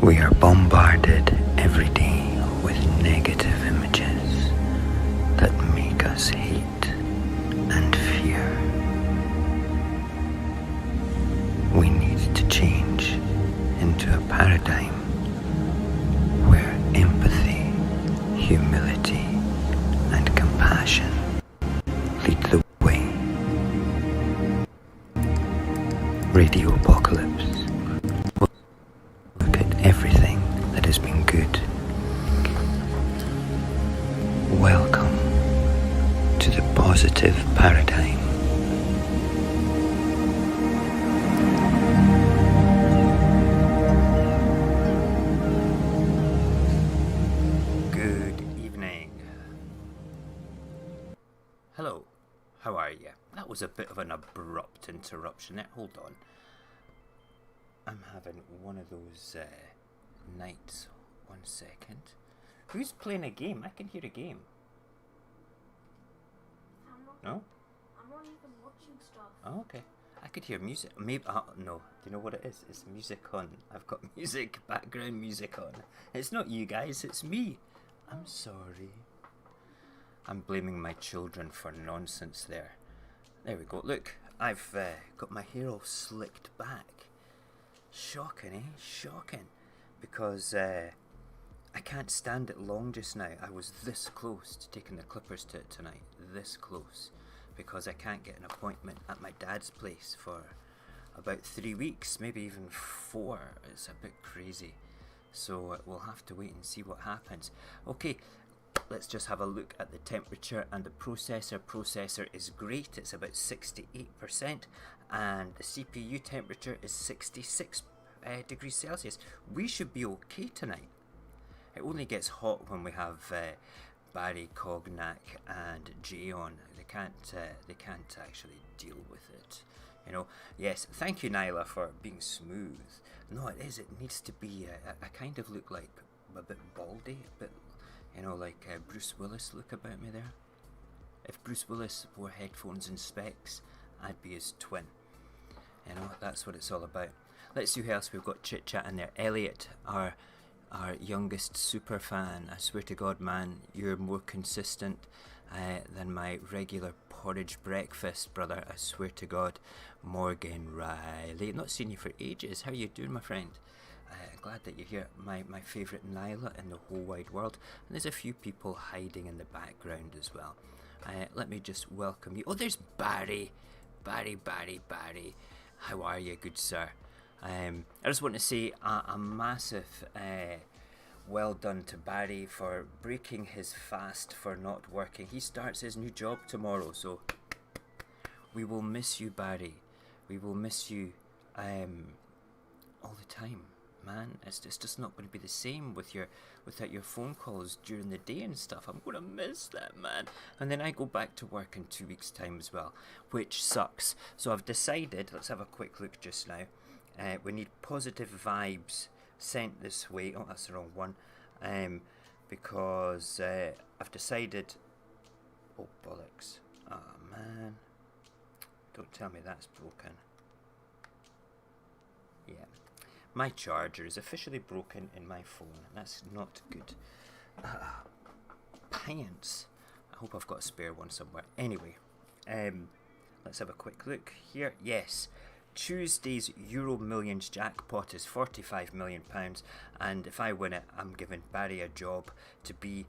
We are bombarded every day with negative images that make us hate and fear. We need to change into a paradigm where empathy, humility, and compassion lead the way. Radio Apocalypse will look at everything that has been good. Welcome to the positive paradigm. Good evening. Hello, how are you? That was a bit of an abrupt interruption there. Hold on. I'm having one of those nights. 1 second. Who's playing a game? I can hear a game. No? I'm not even watching stuff. Oh, okay. I could hear music. Maybe. No. Do you know what it is? It's music on. I've got music, background music on. It's not you guys, it's me. I'm sorry. I'm blaming my children for nonsense there. There we go. Look, I've got my hair all slicked back. Shocking, eh? Shocking. Because I can't stand it long just now. I was this close to taking the clippers to it tonight. This close. Because I can't get an appointment at my dad's place for about 3 weeks, maybe even 4. It's a bit crazy. So we'll have to wait and see what happens. Okay, let's just have a look at the temperature and the processor. Processor is great. It's about 68%. And the CPU temperature is 66 degrees Celsius. We should be okay tonight. It only gets hot when we have Barry, Cognac, and Jay on. They can't actually deal with it. You know. Yes. Thank you, Nyla, for being smooth. No, it is. It needs to be. I kind of look like a bit baldy, a bit, you know, like Bruce Willis look about me there. If Bruce Willis wore headphones and specs, I'd be his twin. You know, that's what it's all about. Let's see who else we've got chit-chat in there. Elliot, our youngest super fan. I swear to God, man, you're more consistent than my regular porridge breakfast, brother. I swear to God. Morgan Riley. Not seen you for ages. How you doing, my friend? I'm glad that you're here. My favourite Nyla in the whole wide world. And there's a few people hiding in the background as well. Let me just welcome you. Oh, there's Barry. Barry. How are you, good sir? I just want to say a massive well done to Barry for breaking his fast for not working. He starts his new job tomorrow, so we will miss you, Barry. We will miss you all the time, man. It's just not going to be the same without your phone calls during the day and stuff. I'm going to miss that, man. And then I go back to work in 2 weeks' time as well, which sucks. So I've decided, let's have a quick look just now. We need positive vibes sent this way. Oh, that's the wrong one. Because I've decided... Oh, bollocks. Oh, man. Don't tell me that's broken. Yeah. My charger is officially broken in my phone. That's not good. Pants. I hope I've got a spare one somewhere. Anyway. Let's have a quick look here. Yes. Tuesday's Euro Millions jackpot is £45 million, and if I win it, I'm giving Barry a job to be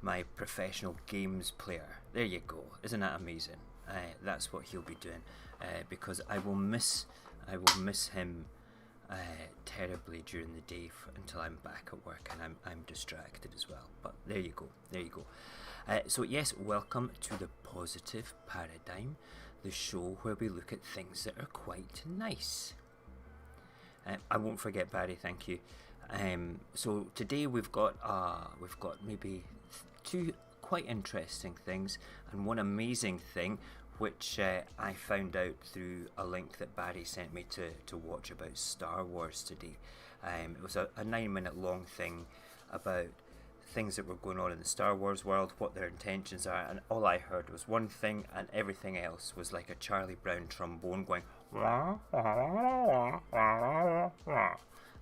my professional games player. There you go. Isn't that amazing? That's what he'll be doing, because I will miss him terribly during the day until I'm back at work, and I'm distracted as well. But there you go. So yes, welcome to the Positive Paradigm, the show where we look at things that are quite nice. I won't forget, Barry, thank you. So today we've got maybe 2 quite interesting things and one amazing thing which I found out through a link that Barry sent me to watch about Star Wars today. It was a 9-minute long thing about things that were going on in the Star Wars world, what their intentions are, and all I heard was one thing and everything else was like a Charlie Brown trombone going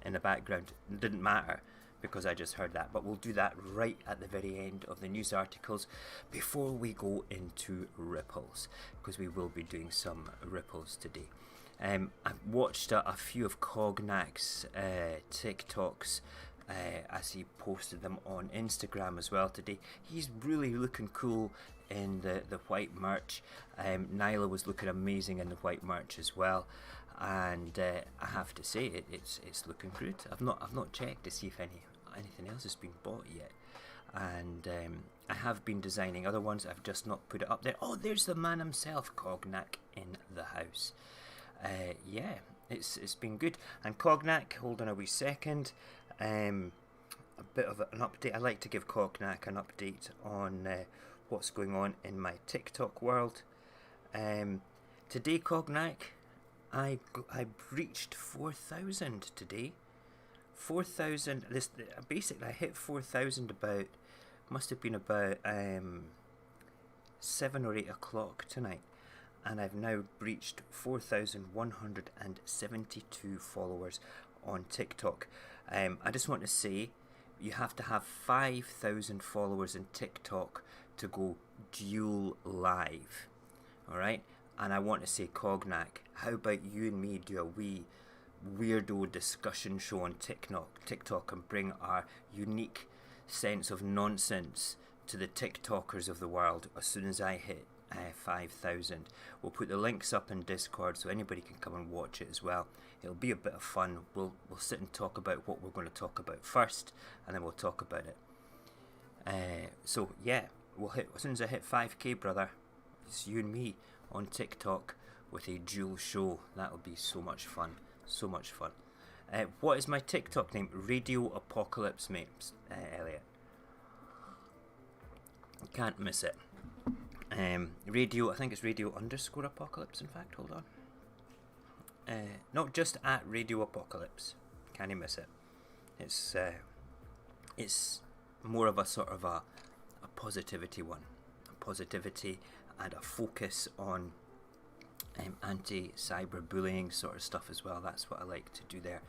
in the background. It didn't matter because I just heard that, but we'll do that right at the very end of the news articles before we go into ripples, because we will be doing some ripples today. I've watched a few of Cognac's TikToks as he posted them on Instagram as well today. He's really looking cool in the white merch. Nyla was looking amazing in the white merch as well, and I have to say it's looking good. I've not checked to see if anything else has been bought yet, and I have been designing other ones. I've just not put it up there. Oh, there's the man himself, Cognac, in the house. Yeah, it's been good. And Cognac, hold on a wee second. A bit of an update. I like to give Cognac an update on what's going on in my TikTok world. Today, Cognac, I reached 4,000 today. 4,000. This basically I hit 4,000 about. Must have been about 7 or 8 o'clock tonight, and I've now reached 4,172 followers on TikTok. I just want to say, you have to have 5,000 followers in TikTok to go dual live. Alright? And I want to say, Cognac, how about you and me do a wee weirdo discussion show on TikTok and bring our unique sense of nonsense to the TikTokers of the world as soon as I hit 5,000. We'll put the links up in Discord so anybody can come and watch it as well. It'll be a bit of fun. We'll sit and talk about what we're going to talk about first, and then we'll talk about it. So yeah, we'll hit as soon as I hit 5k, brother. It's you and me on TikTok with a dual show. That'll be so much fun. So much fun. What is my TikTok name? Radio Apocalypse, mate. Elliot. Can't miss it. Radio, I think it's Radio _ Apocalypse, in fact, hold on. Not just at Radio Apocalypse. Can't you miss it? It's more of a sort of a positivity one. A positivity and a focus on anti-cyberbullying sort of stuff as well. That's what I like to do there.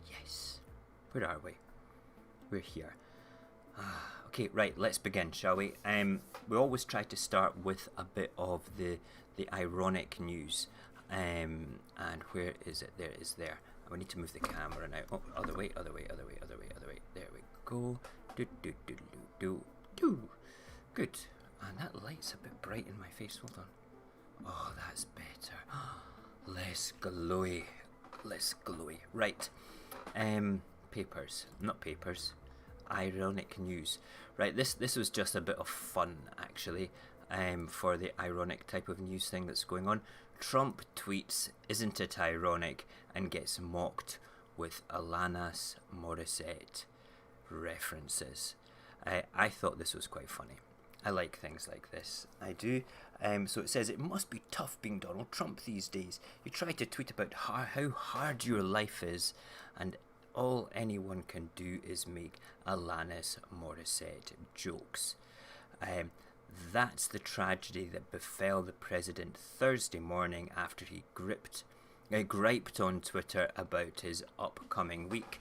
Yes. Where are we? We're here. Okay, right, let's begin, shall we? We always try to start with a bit of the ironic news. And where is it? There it is there. We need to move the camera now. Oh, other way. There we go. Do. Good. And that light's a bit bright in my face. Hold on. Oh, that's better. Less glowy. Right. Not papers. Ironic news. Right, this was just a bit of fun, actually, for the ironic type of news thing that's going on. Trump tweets, "Isn't it ironic?" and gets mocked with Alanis Morissette references. I thought this was quite funny. I like things like this. I do. So it says, "It must be tough being Donald Trump these days. You try to tweet about how hard your life is, and all anyone can do is make Alanis Morissette jokes." That's the tragedy that befell the president Thursday morning after he griped on Twitter about his upcoming week.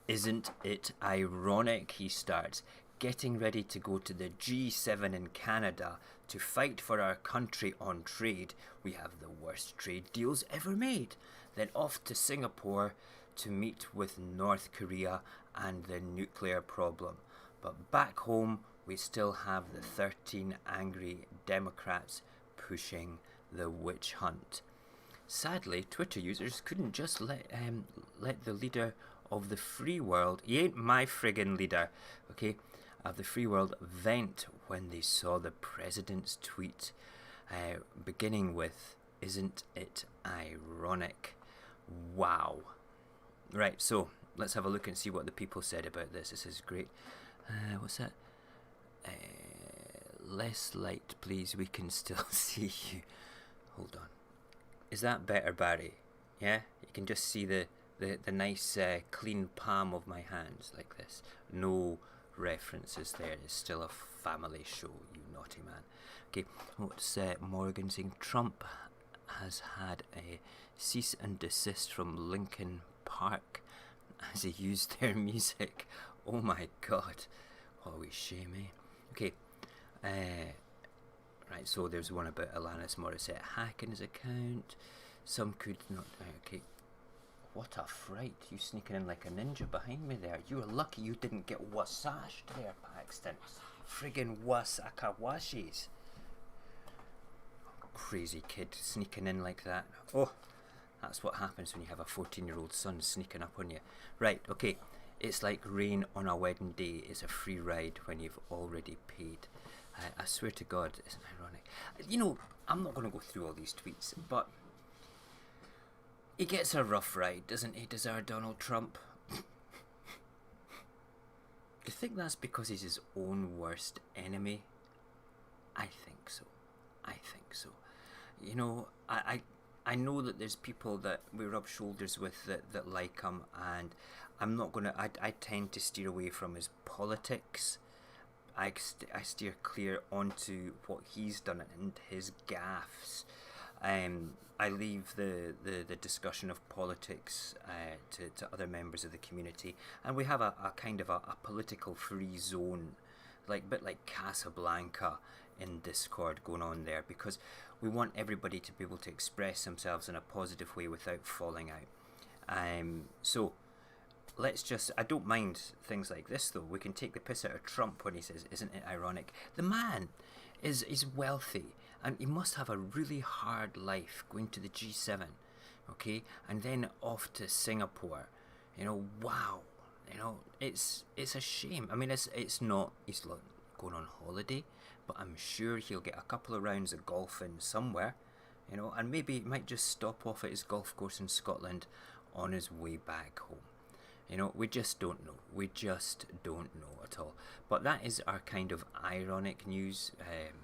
"Isn't it ironic," he starts, "getting ready to go to the G7 in Canada to fight for our country on trade. We have the worst trade deals ever made. Then off to Singapore to meet with North Korea and the nuclear problem. But back home, we still have the 13 angry Democrats pushing the witch hunt." Sadly, Twitter users couldn't just let the leader of the free world, he ain't my friggin' leader, okay, of the free world, vent when they saw the president's tweet, beginning with, "Isn't it ironic?" Wow. Right, so let's have a look and see what the people said about this. This is great. What's that? Less light, please. We can still see you. Hold on. Is that better, Barry? Yeah? You can just see the nice clean palm of my hands like this. No references there. It's still a family show, you naughty man. Okay, what's Morgan saying? Trump has had a cease and desist from Linkin Park as he used their music. Oh my god. What a shame, eh? Okay. Right, so there's one about Alanis Morissette hacking his account. Some could not... Okay. What a fright. You sneaking in like a ninja behind me there. You were lucky you didn't get wasashed there, Paxton. Friggin' akawashis. Crazy kid sneaking in like that. Oh, that's what happens when you have a 14-year-old son sneaking up on you. Right, okay. It's like rain on a wedding day. It's a free ride when you've already paid. I swear to God, isn't it ironic? You know, I'm not going to go through all these tweets, but he gets a rough ride, doesn't he, does our Donald Trump? Do you think that's because he's his own worst enemy? I think so. I think so. You know, I know that there's people that we rub shoulders with that like him, and I'm not going to... I tend to steer away from his politics. I steer clear onto what he's done and his gaffes. I leave the discussion of politics to other members of the community, and we have a kind of a political free zone, like a bit like Casablanca in Discord going on there, because we want everybody to be able to express themselves in a positive way without falling out. So let's just... I don't mind things like this though. We can take the piss out of Trump when he says, isn't it ironic? The man is wealthy, and he must have a really hard life going to the G7, okay, and then off to Singapore. You know, wow. You know, it's a shame. I mean, it's not... He's going on holiday, but I'm sure he'll get a couple of rounds of golfing somewhere, you know, and maybe he might just stop off at his golf course in Scotland on his way back home. You know, we just don't know. We just don't know at all. But that is our kind of ironic news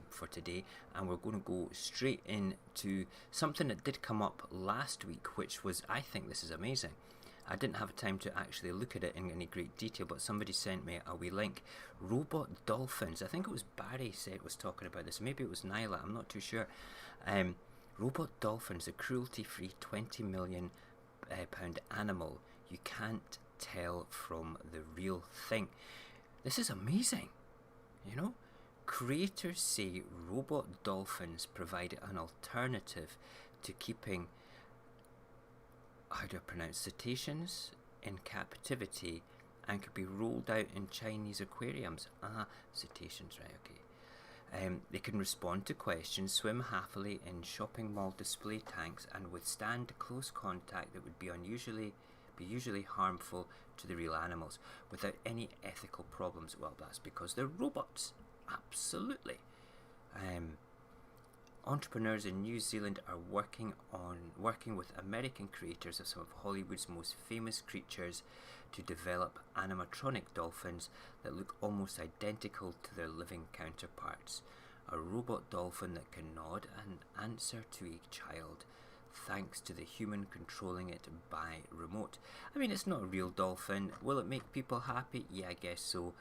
for today. And we're going to go straight into something that did come up last week, which was... I think this is amazing. I didn't have time to actually look at it in any great detail, but somebody sent me a wee link. Robot dolphins. I think it was Barry was talking about this. Maybe it was Nyla. I'm not too sure. Robot dolphins, a cruelty-free £20 million animal. You can't tell from the real thing. This is amazing. You know, creators say robot dolphins provide an alternative to keeping... how do I pronounce, cetaceans in captivity, and could be rolled out in Chinese aquariums. Cetaceans, right, okay. They can respond to questions, swim happily in shopping mall display tanks, and withstand close contact that would be usually harmful to the real animals without any ethical problems. Well, that's because they're robots. Absolutely. Entrepreneurs in New Zealand are working with American creators of some of Hollywood's most famous creatures to develop animatronic dolphins that look almost identical to their living counterparts. A robot dolphin that can nod and answer to a child, thanks to the human controlling it by remote. I mean, it's not a real dolphin. Will it make people happy? Yeah, I guess so.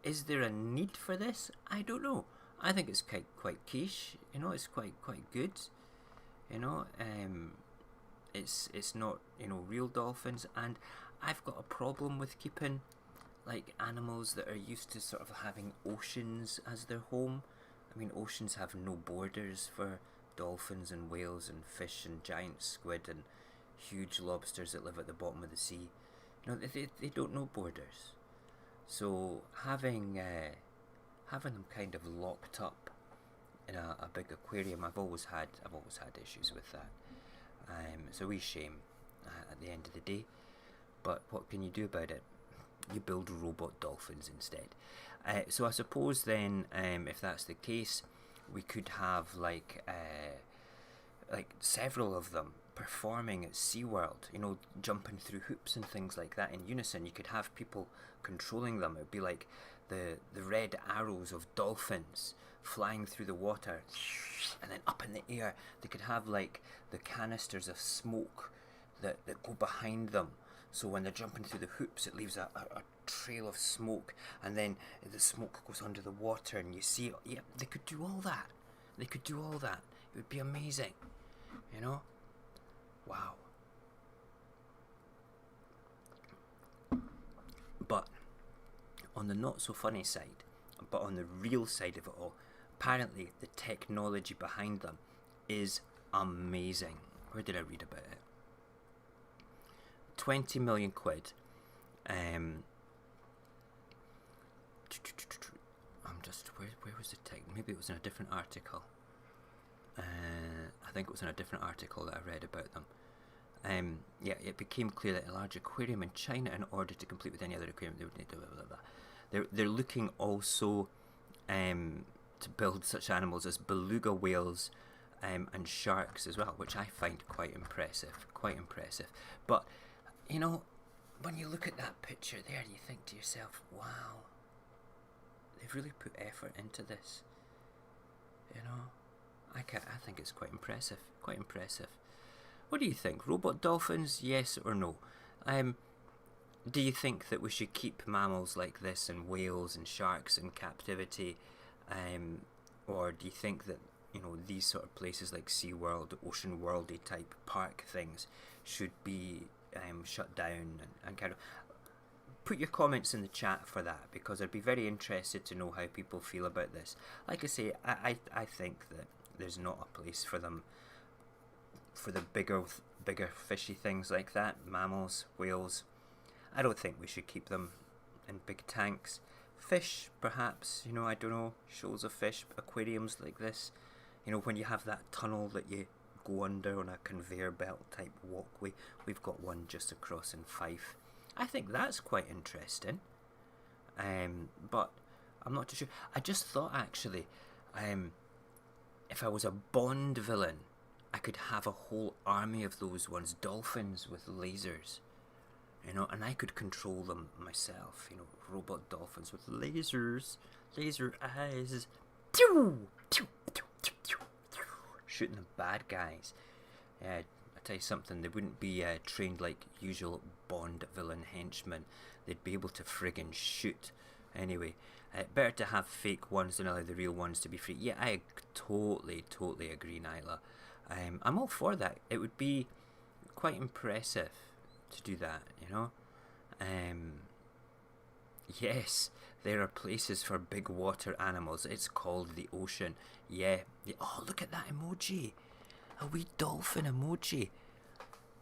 Is there a need for this? I don't know. I think it's quite quiche. You know, it's quite good. You know, it's not, you know, real dolphins, and I've got a problem with keeping like animals that are used to sort of having oceans as their home. I mean, oceans have no borders for dolphins and whales and fish and giant squid and huge lobsters that live at the bottom of the sea. You know, they don't know borders. So having them kind of locked up in a big aquarium, I've always had issues with that. It's a wee shame at the end of the day, but what can you do about it? You build robot dolphins instead. So I suppose then, if that's the case, we could have like several of them performing at SeaWorld, you know, jumping through hoops and things like that in unison. You could have people controlling them. It would be like the red arrows of dolphins flying through the water, and then up in the air. They could have like the canisters of smoke that go behind them, so when they're jumping through the hoops it leaves a trail of smoke, and then the smoke goes under the water and you see it. Yeah, they could do all that. It would be amazing. You know? Wow. But on the not so funny side, but on the real side of it all, apparently the technology behind them is amazing. Where did I read about it? 20 million quid. I'm just, where was the tech? Maybe it was in a different article. I think it was in a different article that I read about them. Yeah, it became clear that a large aquarium in China, in order to compete with any other aquarium, they would need to blah, blah, blah. They're looking also to build such animals as beluga whales and sharks as well, which I find quite impressive. But you know, when you look at that picture there, you think to yourself, wow, they've really put effort into this. You know, I think it's quite impressive. What do you think? Robot dolphins, yes or no? Do you think that we should keep mammals like this and whales and sharks in captivity? Or do you think that, you know, these sort of places like SeaWorld, Ocean Worldy type park things should be shut down and kind of... Put your comments in the chat for that, because I'd be very interested to know how people feel about this. Like I say, I think that there's not a place for them, for the bigger fishy things like that, mammals, whales. I don't think we should keep them in big tanks. Fish, perhaps, you know, I don't know, shoals of fish, aquariums like this. You know, when you have that tunnel that you go under on a conveyor belt type walkway. We've got one just across in Fife. I think that's quite interesting. But I'm not too sure. I just thought, actually, if I was a Bond villain, I could have a whole army of those ones, dolphins with lasers, you know, and I could control them myself, you know, robot dolphins with lasers, laser eyes, shooting the bad guys. I tell you something, they wouldn't be trained like usual Bond villain henchmen. They'd be able to friggin' shoot. Anyway, better to have fake ones than allow the real ones to be free. Yeah, I totally agree, Nyla. I'm all for that. It would be quite impressive to do that, you know. Yes, there are places for big water animals. It's called the ocean. Yeah. Oh, look at that emoji. A wee dolphin emoji.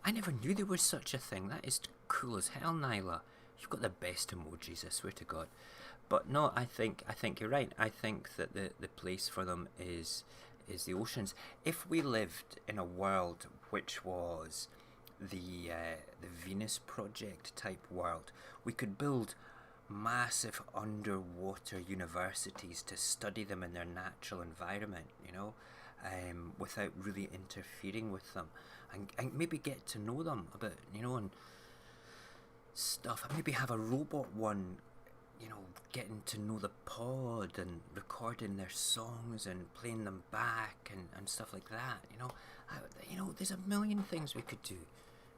I never knew there was such a thing. That is cool as hell, Nyla. You've got the best emojis, I swear to God. But no, I think you're right. I think that the place for them is the oceans. If we lived in a world which was the Venus Project type world, we could build massive underwater universities to study them in their natural environment, you know, without really interfering with them, and maybe get to know them a bit, you know, and stuff. And maybe have a robot one, you know, getting to know the pod and recording their songs and playing them back and stuff like that, you know. You know, there's a million things we could do,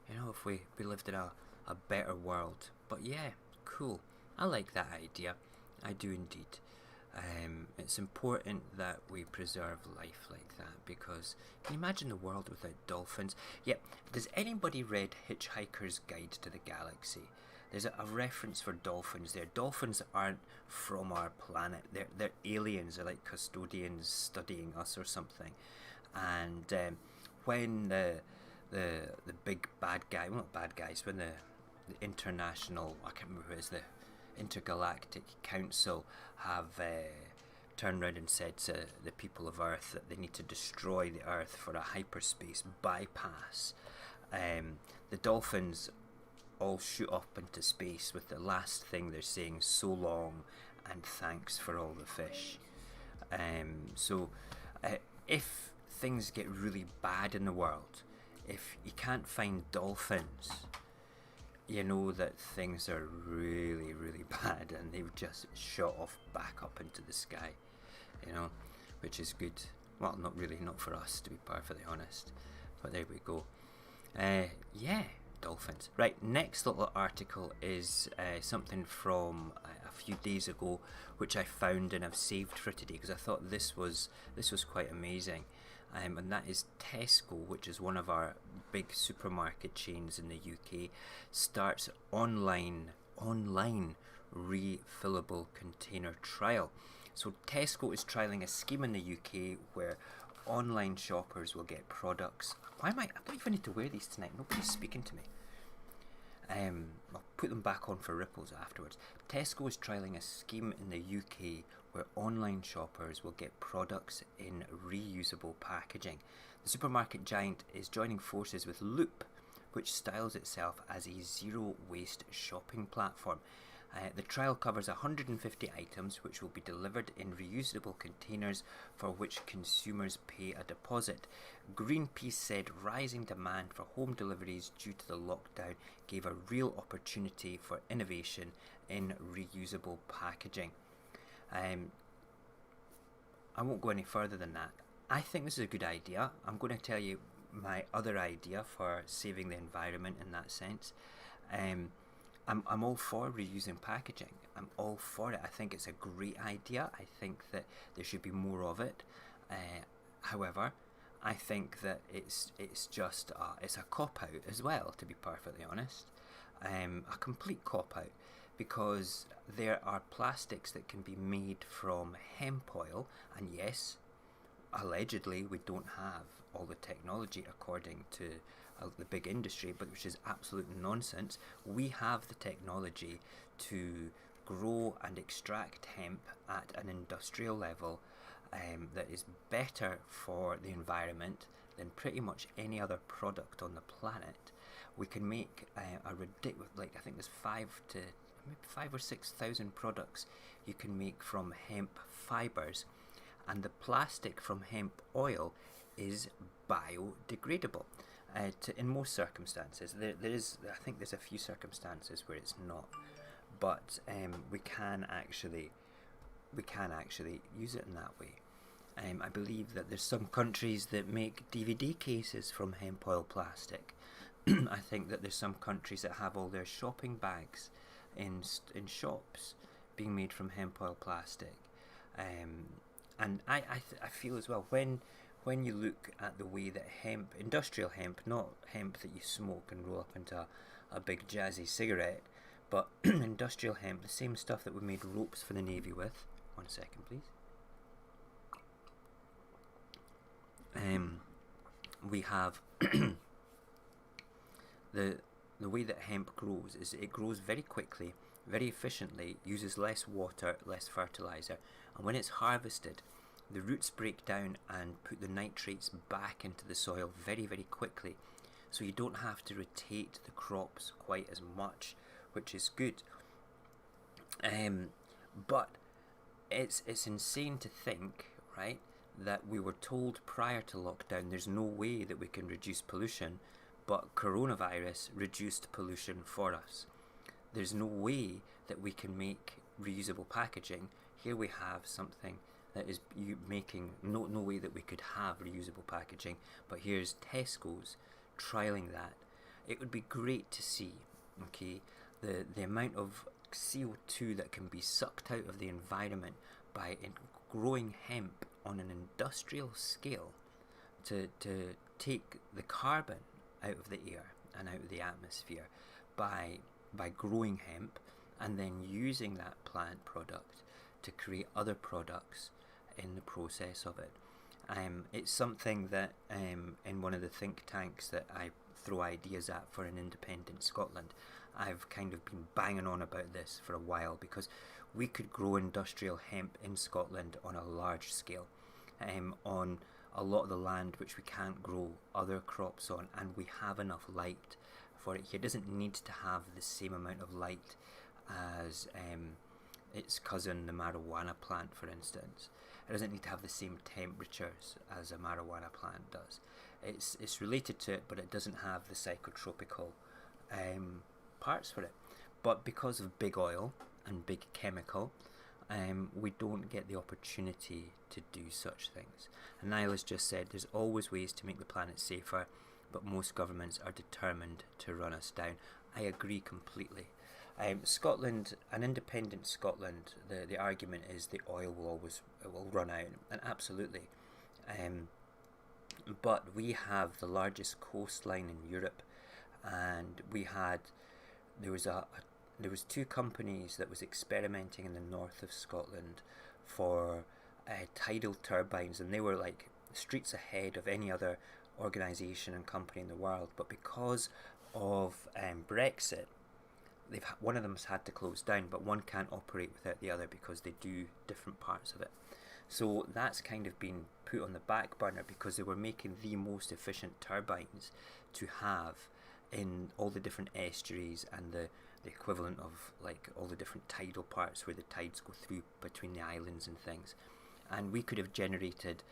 you know, if we lived in a better world. But yeah, cool. I like that idea. I do indeed. It's important that we preserve life like that, because can you imagine the world without dolphins? Yeah, does anybody read Hitchhiker's Guide to the Galaxy? There's a reference for dolphins there. Dolphins aren't from our planet. They're aliens. They're like custodians studying us or something. And when the big bad guy, well, not bad guys, when the international, I can't remember who it is, the Intergalactic Council have turned around and said to the people of Earth that they need to destroy the Earth for a hyperspace bypass, the dolphins all shoot up into space with the last thing they're saying, so long and thanks for all the fish. So if things get really bad in the world, if you can't find dolphins, you know that things are really bad and they've just shot off back up into the sky, you know, which is good. Well, not really, not for us, to be perfectly honest, but there we go. Yeah, dolphins. Right, next little article is something from a few days ago, which I found and I've saved for today because I thought this was quite amazing. and that is Tesco, which is one of our big supermarket chains in the UK, starts online refillable container trial. So Tesco is trialling a scheme in the UK where online shoppers will get products. I don't even need to wear these tonight. Nobody's speaking to me. I'll put them back on for ripples afterwards. Tesco is trialling a scheme in the UK where online shoppers will get products in reusable packaging. The supermarket giant is joining forces with Loop, which styles itself as a zero waste shopping platform. The trial covers 150 items which will be delivered in reusable containers for which consumers pay a deposit. Greenpeace said rising demand for home deliveries due to the lockdown gave a real opportunity for innovation in reusable packaging. I won't go any further than that. I think this is a good idea. I'm going to tell you my other idea for saving the environment in that sense. I'm all for reusing packaging. I'm all for it. I think it's a great idea. I think that there should be more of it. However, I think that it's just it's a cop out as well, to be perfectly honest. A complete cop out, because there are plastics that can be made from hemp oil, and yes, allegedly we don't have all the technology according to the big industry, but which is absolute nonsense. We have the technology to grow and extract hemp at an industrial level that is better for the environment than pretty much any other product on the planet. We can make a ridiculous, I think there's 5 or 6,000 products you can make from hemp fibers, and the plastic from hemp oil is biodegradable. In most circumstances, there is, I think there's a few circumstances where it's not, but we can actually use it in that way. I believe that there's some countries that make DVD cases from hemp oil plastic. I think that there's some countries that have all their shopping bags in shops being made from hemp oil plastic, and I feel as well, when you look at the way that hemp, industrial hemp, not hemp that you smoke and roll up into a big jazzy cigarette, but industrial hemp, the same stuff that we made ropes for the Navy with. 1 second, please. We have the way that hemp grows is it grows very quickly, very efficiently, uses less water, less fertilizer, and when it's harvested, the roots break down and put the nitrates back into the soil very, very quickly. So you don't have to rotate the crops quite as much, which is good. But it's insane to think, right, that we were told prior to lockdown there's no way that we can reduce pollution, but coronavirus reduced pollution for us. There's no way that we can make reusable packaging. Here we have something that is making no way that we could have reusable packaging, but here's Tesco's trialing that. It would be great to see, okay, the amount of CO2 that can be sucked out of the environment by growing hemp on an industrial scale to take the carbon out of the air and out of the atmosphere by growing hemp and then using that plant product to create other products in the process of it. It's something that in one of the think tanks that I throw ideas at for an independent Scotland, I've kind of been banging on about this for a while, because we could grow industrial hemp in Scotland on a large scale, on a lot of the land which we can't grow other crops on, and we have enough light for it here. It doesn't need to have the same amount of light as its cousin, the marijuana plant, for instance. It doesn't need to have the same temperatures as a marijuana plant does. It's related to it, but it doesn't have the psychotropical parts for it. But because of big oil and big chemical, we don't get the opportunity to do such things. And Niall has just said there's always ways to make the planet safer, but most governments are determined to run us down. I agree completely. Scotland, an independent Scotland, the argument is the oil will run out, and absolutely. but we have the largest coastline in Europe, and there was there was two companies that was experimenting in the north of Scotland for tidal turbines, and they were like streets ahead of any other organisation and company in the world. But because of Brexit, one of them's had to close down, but one can't operate without the other because they do different parts of it. So that's kind of been put on the back burner because they were making the most efficient turbines to have in all the different estuaries and the equivalent of like all the different tidal parts where the tides go through between the islands and things. And we could have generated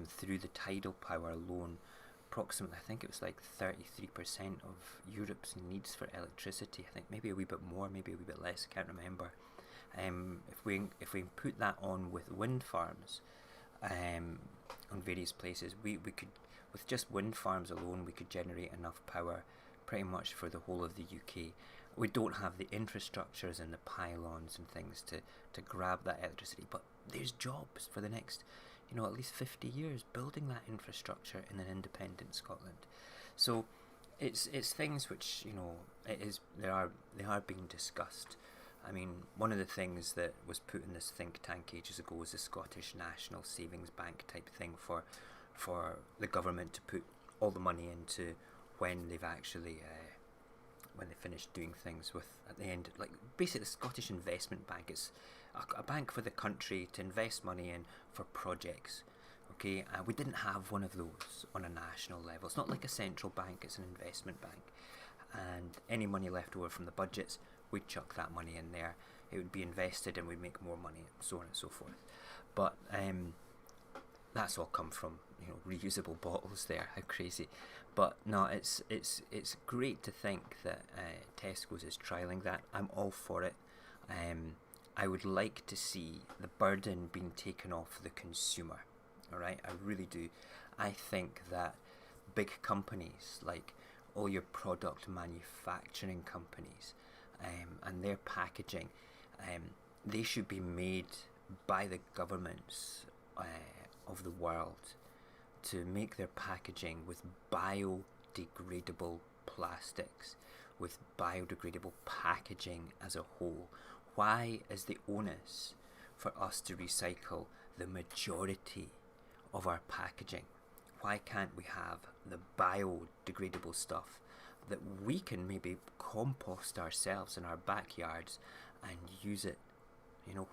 through the tidal power alone approximately, I think it was like 33% of Europe's needs for electricity. I think maybe a wee bit more, maybe a wee bit less, I can't remember. If we put that on with wind farms on various places, we could, with just wind farms alone, we could generate enough power pretty much for the whole of the UK. We don't have the infrastructures and the pylons and things to grab that electricity, but there's jobs for the next, at least 50 years building that infrastructure in an independent Scotland. So it's things which they are being discussed. I mean, one of the things that was put in this think tank ages ago was the Scottish National Savings Bank type thing for the government to put all the money into when they've actually when they finish doing things with at the end. Like basically the Scottish Investment Bank is a bank for the country to invest money in for projects. Okay, we didn't have one of those on a national level. It's not like a central bank, it's an investment bank. And any money left over from the budgets, we'd chuck that money in there. It would be invested and we'd make more money, and so on and so forth. But that's all come from reusable bottles there. How crazy! But no, it's great to think that Tesco's is trialling that. I'm all for it. I would like to see the burden being taken off the consumer. All right, I really do. I think that big companies like all your product manufacturing companies and their packaging, they should be made by the governments of the world to make their packaging with biodegradable plastics, with biodegradable packaging as a whole. Why is the onus for us to recycle the majority of our packaging? Why can't we have the biodegradable stuff that we can maybe compost ourselves in our backyards and use it?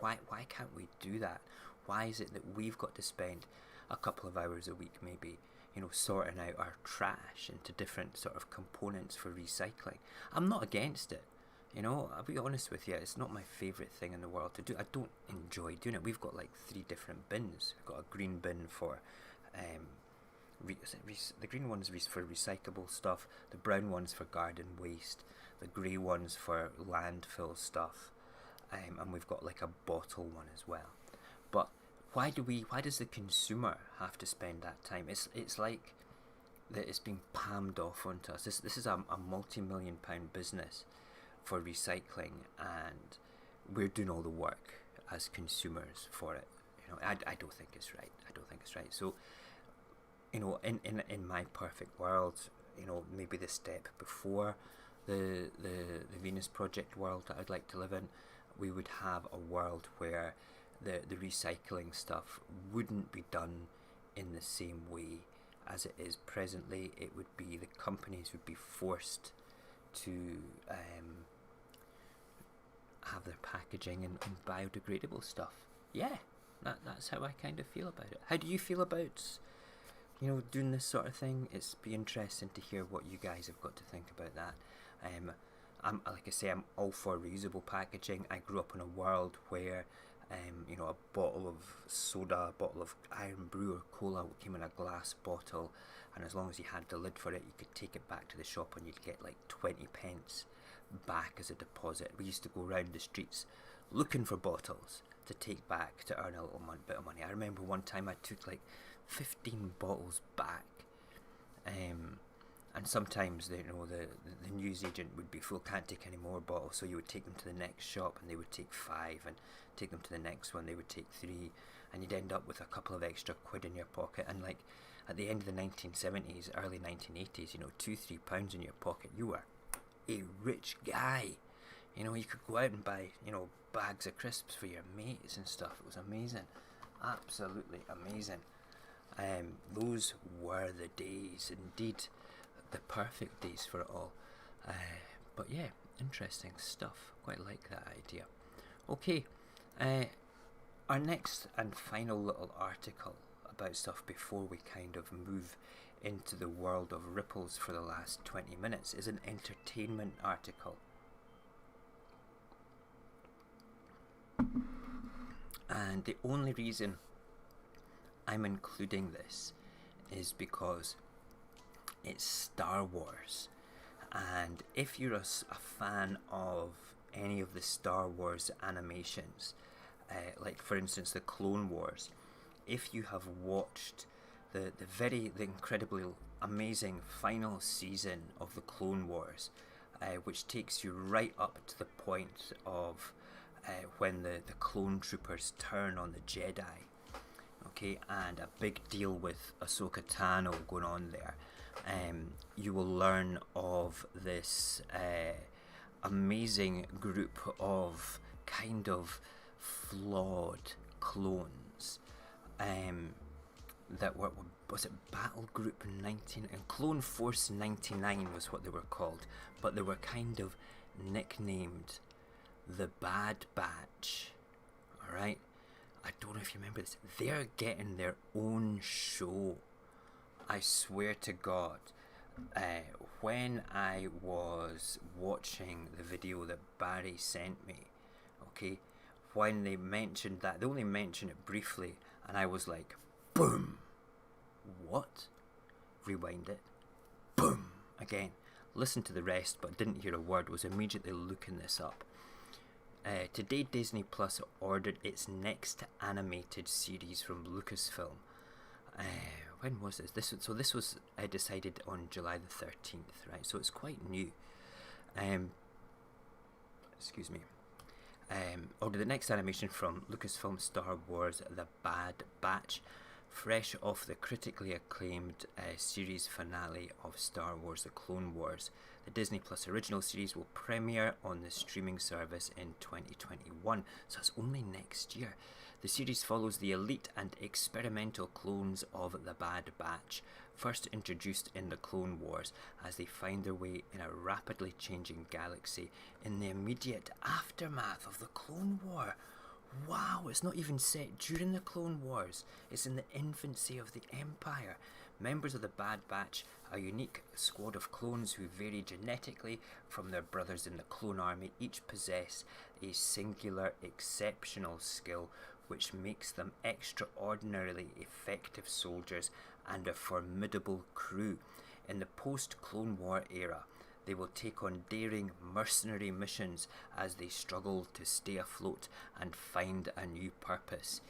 Why can't we do that? Why is it that we've got to spend a couple of hours a week maybe sorting out our trash into different sort of components for recycling? I'm not against it. I'll be honest with you, it's not my favourite thing in the world to do. I don't enjoy doing it. We've got like 3 different bins. We've got a green bin for the green one's for recyclable stuff, the brown one's for garden waste, the grey one's for landfill stuff, and we've got like a bottle one as well. But why does the consumer have to spend that time? It's like that it's being palmed off onto us. This is a multi-million pound business for recycling, and we're doing all the work as consumers for it. I don't think it's right. So in my perfect world, maybe the step before the Venus Project world that I'd like to live in, we would have a world where the recycling stuff wouldn't be done in the same way as it is presently. It would be, the companies would be forced to have their packaging in biodegradable stuff. Yeah, that's how I kind of feel about it. How do you feel about doing this sort of thing? It's be interesting to hear what you guys have got to think about that. I'm like I say, I'm all for reusable packaging. I grew up in a world where a bottle of soda, a bottle of Iron Brew or cola came in a glass bottle, and as long as you had the lid for it, you could take it back to the shop and you'd get like 20 pence back as a deposit. We used to go around the streets looking for bottles to take back to earn a little bit of money. I remember one time I took like 15 bottles back, and sometimes the newsagent would be full, can't take any more bottles, so you would take them to the next shop and they would take 5, and take them to the next one, they would take 3, and you'd end up with a couple of extra quid in your pocket. And like, at the end of the 1970s, early 1980s, you know, £2-3 in your pocket, you were a rich guy. You know, you could go out and buy, you know, bags of crisps for your mates and stuff. It was amazing, absolutely amazing. Those were the days, indeed, the perfect days for it all. But yeah, interesting stuff. Quite like that idea. Okay, our next and final little article about stuff before we kind of move into the world of ripples for the last 20 minutes is an entertainment article. And the only reason I'm including this is because it's Star Wars. And if you're a fan of any of the Star Wars animations, like for instance the Clone Wars, if you have watched the incredibly amazing final season of the Clone Wars, which takes you right up to the point of when the clone troopers turn on the Jedi, okay, and a big deal with Ahsoka Tano going on there, you will learn of this amazing group of kind of flawed clones that was it Battle Group 19 and Clone Force 99 was what they were called, but they were kind of nicknamed the Bad Batch. Alright, I don't know if you remember this. They're getting their own show, I swear to God. When I was watching the video that Barry sent me, okay, when they mentioned that, they only mentioned it briefly, and I was like, boom, what? Rewind it, boom, again. Listened to the rest, but didn't hear a word, was immediately looking this up. Today Disney Plus ordered its next animated series from Lucasfilm. When was this? This was decided on July the 13th, right? So it's quite new. Excuse me. Ordered the next animation from Lucasfilm Star Wars The Bad Batch, fresh off the critically acclaimed series finale of Star Wars The Clone Wars. The Disney Plus original series will premiere on the streaming service in 2021, so it's only next year. The series follows the elite and experimental clones of the Bad Batch, first introduced in the Clone Wars, as they find their way in a rapidly changing galaxy in the immediate aftermath of the Clone War. Wow, it's not even set during the Clone Wars. It's in the infancy of the Empire. Members of the Bad Batch, a unique squad of clones who vary genetically from their brothers in the clone army, each possess a singular, exceptional skill which makes them extraordinarily effective soldiers and a formidable crew. In the post-Clone War era, they will take on daring mercenary missions as they struggle to stay afloat and find a new purpose.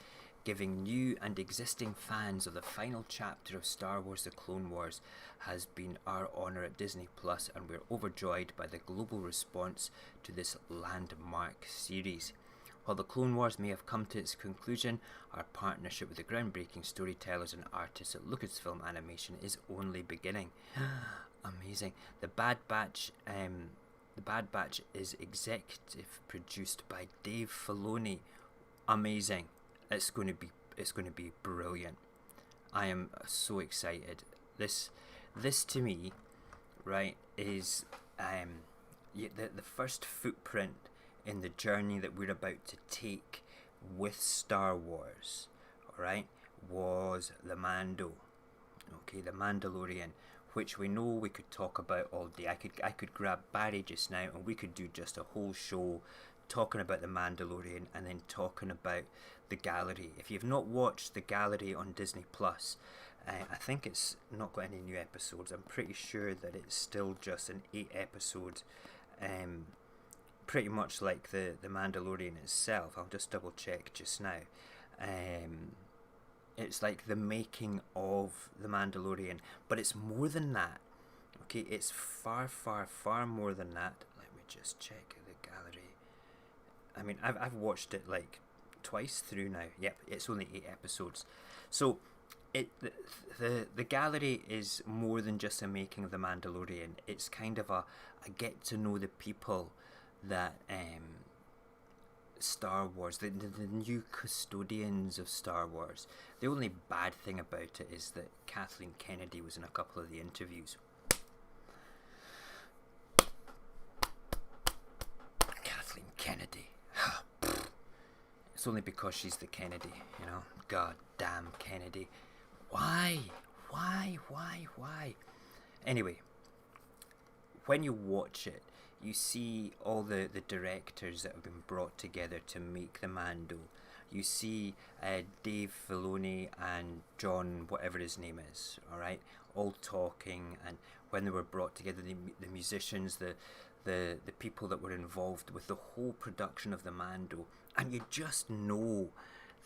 Giving new and existing fans of the final chapter of Star Wars The Clone Wars has been our honour at Disney Plus, and we're overjoyed by the global response to this landmark series. While The Clone Wars may have come to its conclusion, our partnership with the groundbreaking storytellers and artists at Lucasfilm Animation is only beginning. Amazing. The Bad Batch is executive produced by Dave Filoni. Amazing. It's going to be brilliant. I am so excited. This to me, right, is the first footprint in the journey that we're about to take with Star Wars, alright, was the Mando. Okay, the Mandalorian, which we know we could talk about all day. I could grab Barry just now and we could do just a whole show talking about the Mandalorian and then talking about the Gallery. If you've not watched the Gallery on Disney Plus, I think it's not got any new episodes. I'm pretty sure that it's still just an 8 episode, pretty much like the Mandalorian itself. I'll just double check just now. It's like the making of the Mandalorian, but it's more than that. Okay, it's far, far, far more than that. Let me just check the Gallery. I mean, I've watched it like twice through now. Yep, it's only 8 episodes. So the gallery is more than just a making of the Mandalorian. It's kind of a get to know the people that Star Wars, the new custodians of Star Wars. The only bad thing about it is that Kathleen Kennedy was in a couple of the interviews. Kathleen Kennedy. It's only because she's the Kennedy, you know. God damn Kennedy. Why? Anyway, when you watch it, you see all the directors that have been brought together to make the Mando. You see Dave Filoni and John, whatever his name is, alright, all talking, and when they were brought together, the musicians, the people that were involved with the whole production of the Mando, and you just know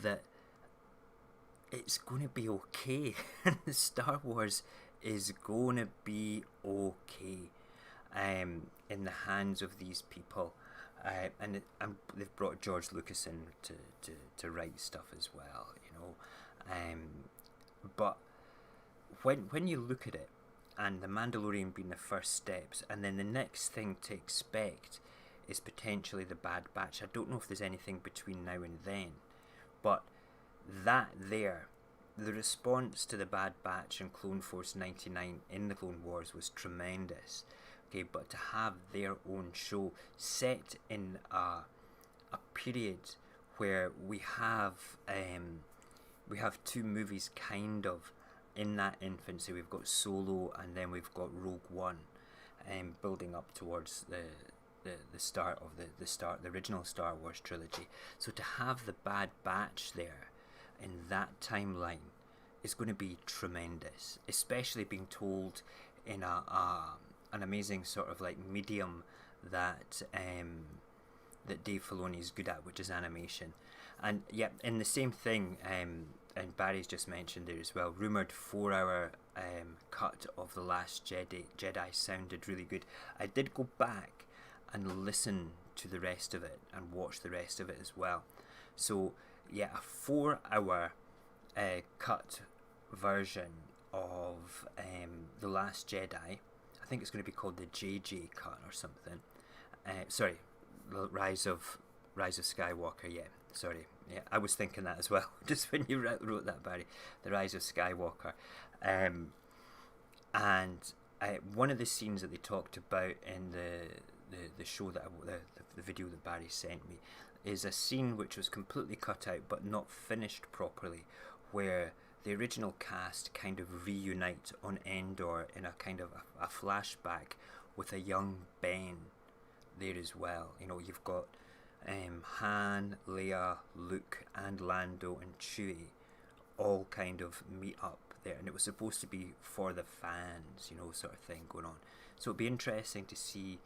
that it's going to be okay. Star Wars is going to be okay in the hands of these people. And they've brought George Lucas in to write stuff as well, you know. But when you look at it, and The Mandalorian being the first steps, and then the next thing to expect is potentially The Bad Batch. I don't know if there's anything between now and then, but that there, the response to The Bad Batch and Clone Force 99 in the Clone Wars was tremendous. Okay, but to have their own show set in a period where we have two movies kind of in that infancy. We've got Solo, and then we've got Rogue One, building up towards the start of the original Star Wars trilogy. So to have The Bad Batch there in that timeline is going to be tremendous, especially being told in an amazing sort of like medium that that Dave Filoni is good at, which is animation. And yeah, in the same thing, and Barry's just mentioned there as well, rumoured 4-hour cut of The Last Jedi sounded really good. I did go back and listen to the rest of it and watch the rest of it as well. So yeah, a 4-hour cut version of The Last Jedi. I think it's going to be called the JJ cut or something. Sorry, Rise of Skywalker. Yeah, sorry. Yeah, I was thinking that as well. Just when you wrote that, Barry, the Rise of Skywalker. And one of the scenes that they talked about in the show that the video that Barry sent me is a scene which was completely cut out but not finished properly, where the original cast kind of reunite on Endor in a kind of a flashback with a young Ben there as well. You know, you've got Han, Leia, Luke and Lando and Chewie all kind of meet up there, and it was supposed to be for the fans, you know, sort of thing going on. So it'd be interesting to see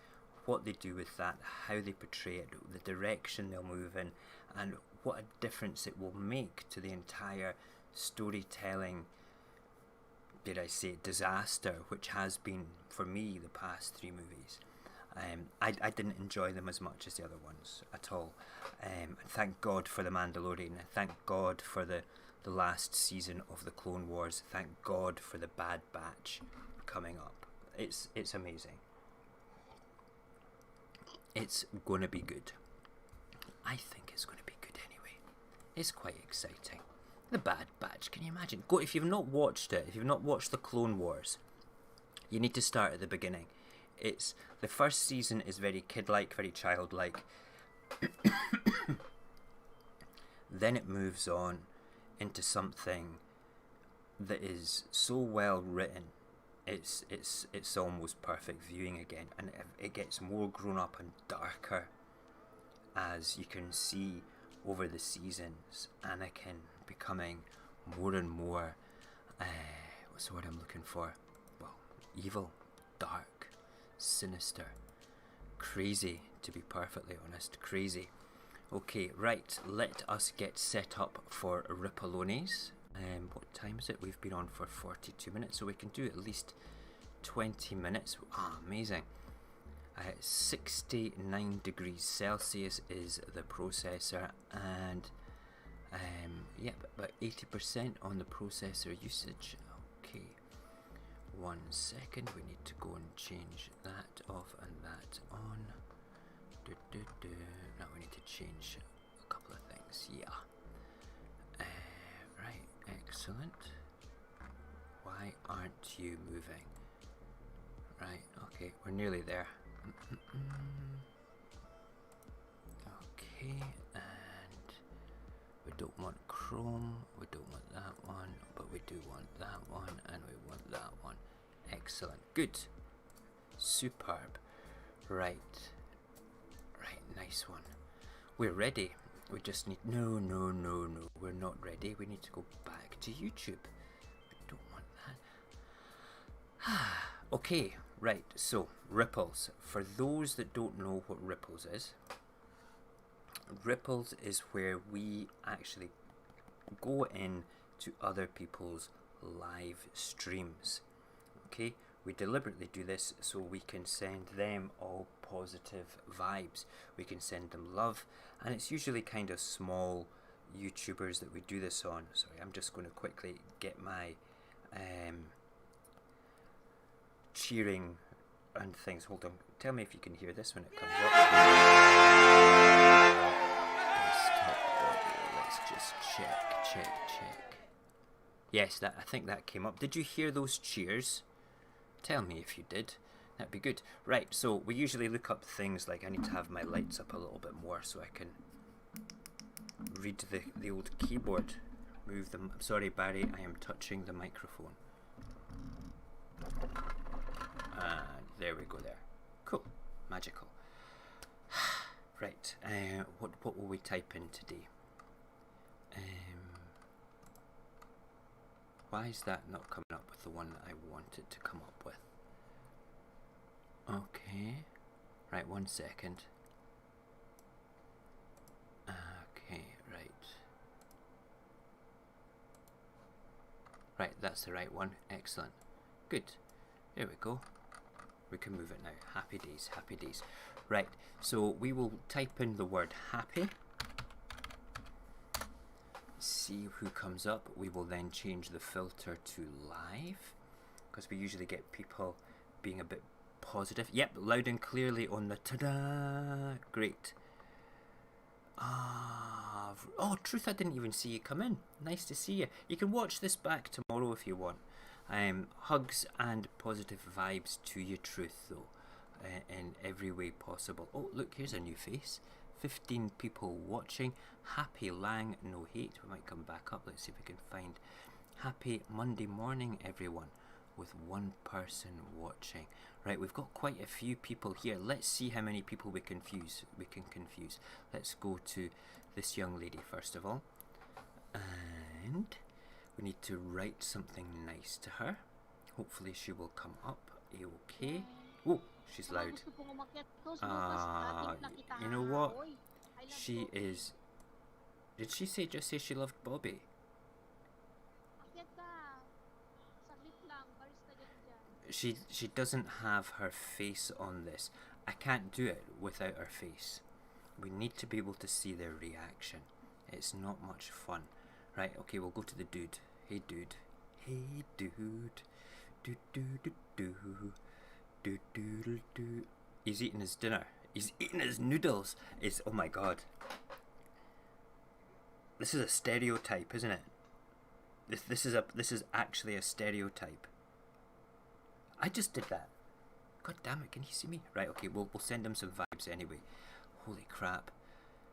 what they do with that, how they portray it, the direction they'll move in, and what a difference it will make to the entire storytelling, did I say, disaster, which has been for me the past 3 movies. I didn't enjoy them as much as the other ones at all. And thank God for The Mandalorian, and thank God for the last season of the Clone Wars. Thank God for The Bad Batch coming up. It's amazing. It's gonna be good. I think it's gonna be good anyway. It's quite exciting. The Bad Batch, can you imagine? Go, if you've not watched it, if you've not watched the Clone Wars, you need to start at the beginning. It's the first season is very kid-like, very childlike. Then it moves on into something that is so well written. It's almost perfect viewing again, and it gets more grown up and darker as you can see over the seasons. Anakin becoming more and more what's the word I'm looking for? Well, evil, dark, sinister, crazy, to be perfectly honest, crazy. Okay, right, let us get set up for Rippolonies. What time is it? We've been on for 42 minutes, so we can do at least 20 minutes. Ah, amazing. 69 degrees Celsius is the processor, and Yep, about 80% on the processor usage. Okay, 1 second, we need to go and change that off and that on. Now we need to change a couple of things, yeah. Right, excellent. Why aren't you moving? Right, okay, we're nearly there. Okay, and we don't want Chrome, we don't want that one, but we do want that one, and we want that one. Excellent, good, superb. Right, nice one. We're ready. We just need, no, we're not ready. We need to go back to YouTube. We don't want that. Okay, right, so ripples. For those that don't know what ripples is where we actually go in to other people's live streams. Okay, we deliberately do this so we can send them all positive vibes. We can send them love, and it's usually kind of small YouTubers that we do this on. Sorry, I'm just going to quickly get my cheering and things. Hold on, tell me if you can hear this when it comes up. Let's just check. Yes, that, I think that came up. Did you hear those cheers? Tell me if you did. That'd be good. Right, so we usually look up things like, I need to have my lights up a little bit more so I can read the old keyboard. Move them. I'm sorry, Barry, I am touching the microphone. And there we go there. Cool. Magical. Right, what will we type in today? Why is that not coming up with the one that I wanted to come up with? Okay. Right, 1 second. Okay, right. Right, that's the right one. Excellent. Good. There we go. We can move it now. Happy days, happy days. Right, so we will type in the word happy. See who comes up. We will then change the filter to live, because we usually get people being a bit positive. Yep, loud and clearly on the ta-da. Great. Oh, Truth, I didn't even see you come in. Nice to see you. You can watch this back tomorrow if you want. Hugs and positive vibes to you, Truth, though, in every way possible. Oh, look, here's a new face. 15 people watching. Happy Lang, no hate. We might come back up. Let's see if we can find. Happy Monday morning, everyone, with 1 person watching. Right, we've got quite a few people here. Let's see how many people we can confuse. Let's go to this young lady first of all, and we need to write something nice to her. Hopefully she will come up. Okay. Oh, she's loud. You know what? She is. Did she just say she loved Bobby? She doesn't have her face on this. I can't do it without her face. We need to be able to see their reaction. It's not much fun. Right, okay, we'll go to the dude. Hey dude. Hey dude. Do do do do. Do do do do. He's eating his dinner. He's eating his noodles. Oh my god. This is a stereotype, isn't it? This is actually a stereotype. I just did that. God damn it, can he see me? Right, okay, we'll send him some vibes anyway. Holy crap.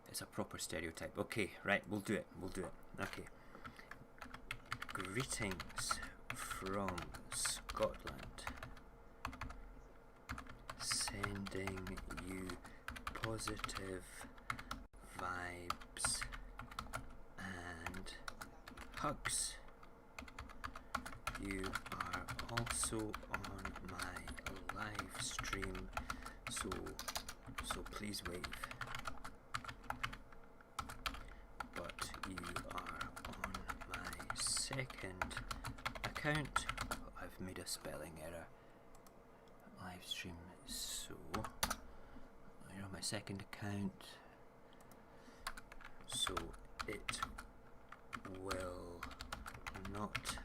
It's a proper stereotype. Okay, right, we'll do it. Okay. Greetings from Scotland. Sending you positive vibes and hugs. You are also on my live stream, so please wave. But you are on my second account. I've made a spelling error. Live stream, so you're on my second account, so it will not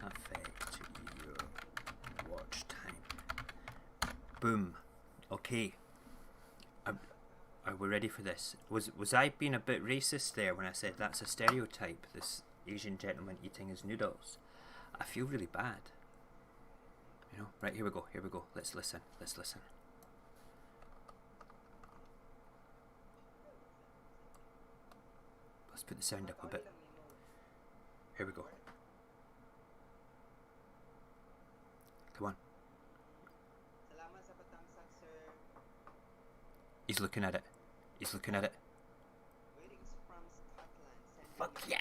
affect your watch time. Boom. Okay. Are we ready for this? Was I being a bit racist there when I said that's a stereotype, this Asian gentleman eating his noodles? I feel really bad. You know, right, here we go, here we go. Let's listen, let's listen. Let's put the sound up a bit. Here we go. Come on. He's looking at it. He's looking at it. Fuck yeah!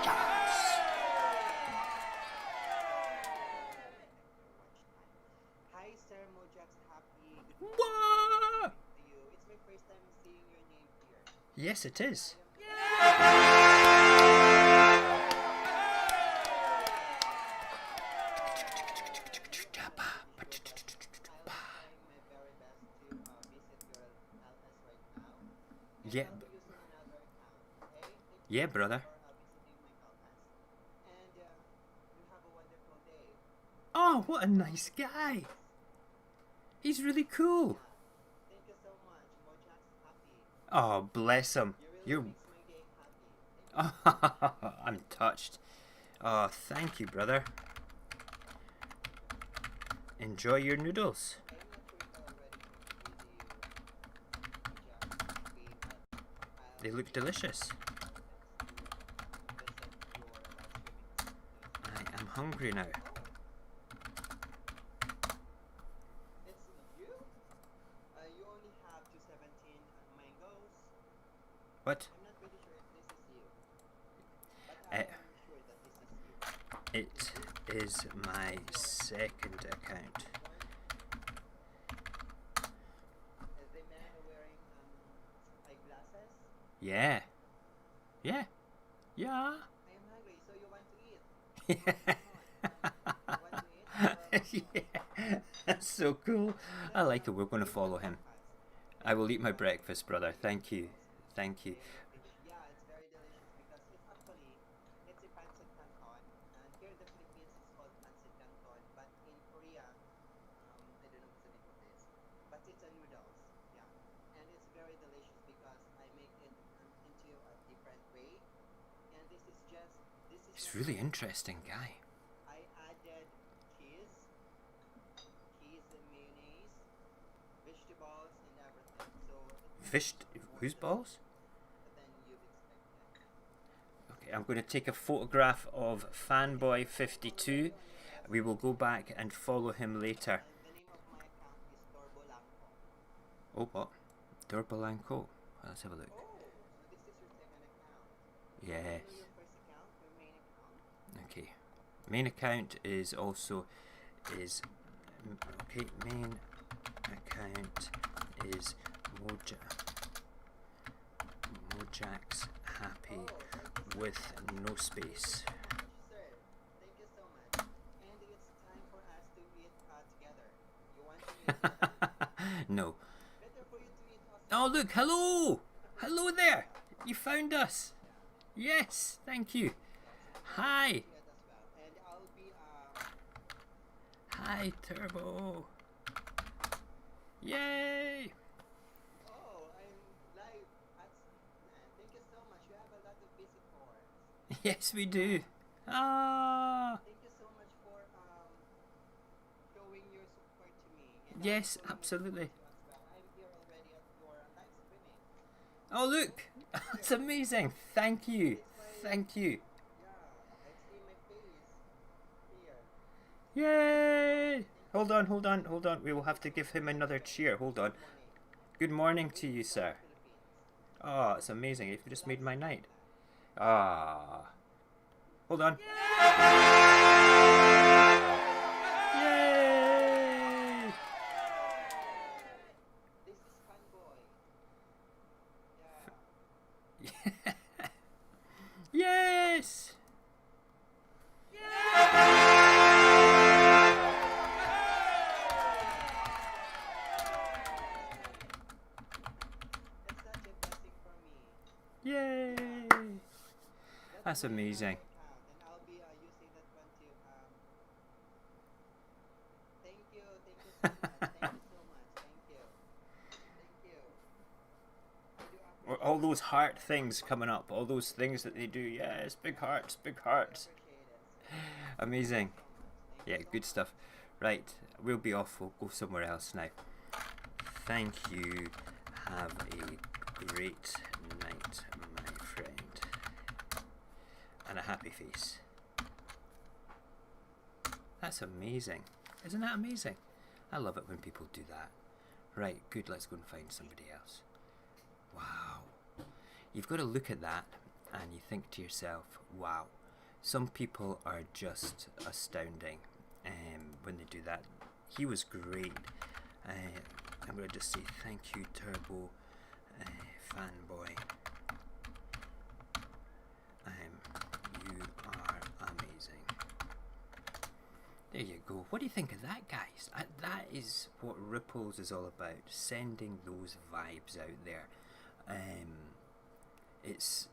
Yes! Hi, sir. Mojax Happy. What? It's my first time seeing your name here. Yes, it is. Yeah. Yeah, brother. Oh, what a nice guy. He's really cool. Thank you so much, Mojax Happy. Oh, bless him. You You're... really makes my day happy. I'm touched. Oh, thank you, brother. Enjoy your noodles. I'm not sure if I already with you, Mojax Happy, but They look delicious. I am hungry now. It's you? You only have 217 mangoes. What? I'm not really sure if this is you. But I'm sure that this is you. It is my second account. Is the man wearing eyeglasses? Yeah. Yeah. Yeah. I am hungry, so you want to eat? Yeah. You want to eat? Yeah. That's so cool. I like it. We're going to follow him. I will eat my breakfast, brother. Thank you. Thank you. Yeah, it's very delicious because it's actually it's a pancit canton, and here in the Philippines it's called pancit canton, but in Korea, I don't know what's the name of this, but it's a noodles, yeah, and it's very delicious because I make it into a different way, and this is He's just really interesting guy. I added cheese and mayonnaise, vegetables, and everything, so it's Fish? Whose balls? than you'd expect. Okay, I'm going to take a photograph of Fanboy52. We will go back and follow him later. And the name of my account is Torbolanco. Oh, what? Durbalanco. Let's have a look. Oh, so this is your second account. Yes. So your first account, your main account. Okay. Main account is also okay. Main account is Mojax Happy with no space. Sir, thank you so much. And it's time for us to eat together. You want to eat? No. Better for you to eat us. Oh, look. Hello. Hello there. You found us. Yes. Thank you. Hi. Eat as well. And I'll be Hi, Turbo. Yay. oh, I'm live at thank you so much. You have a lot of visitors. Yes, we do. Ah. Thank you so much for showing your support to me. And Yes, I'm showing my absolutely. support to you as well. I'm here already at your live streaming. Oh, look. That's amazing. Thank you. Thank you. Yeah, I see my face here. Yay. Hold on. We will have to give him another cheer. Hold on. Good morning to you, sir. Oh, it's amazing. You've just made my night. Ah. Hold on. Yay. This is Fanboy. Yeah. Yes. That's such a blessing for me. Yay. That's amazing. Then I'll be using that one too. Thank you so much. Thank you so much. Thank you. I do appreciate All those it. heart things coming up, all those things that they do. Yes, big hearts, big I hearts. appreciate it. Amazing. Thank Yeah, you so good much. stuff. Right, we'll be off. We'll go somewhere else now. Thank you. Have a great night, my friend. And a happy face. That's amazing. Isn't that amazing? I love it when people do that. Right, good. Let's go and find somebody else. Wow. You've got to look at that and you think to yourself, wow, some people are just astounding when they do that. He was great. I'm going to just say thank you, Turbo Fanboy. You are amazing. There you go. What do you think of that, guys? That is what Ripples is all about. Sending those vibes out there. It's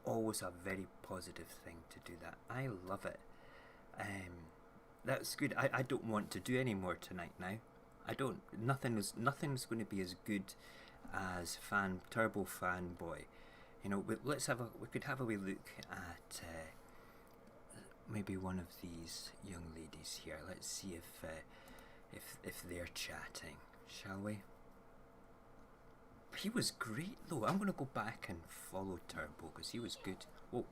always a very positive thing to do that. I love it. That's good. I don't want to do any more tonight now. I don't. Nothing's going to be as good as Turbo Fanboy. You know, but we could have a wee look at maybe one of these young ladies here. Let's see if they're chatting, shall we? He was great though. I'm gonna go back and follow Turbo because he was good. Oh,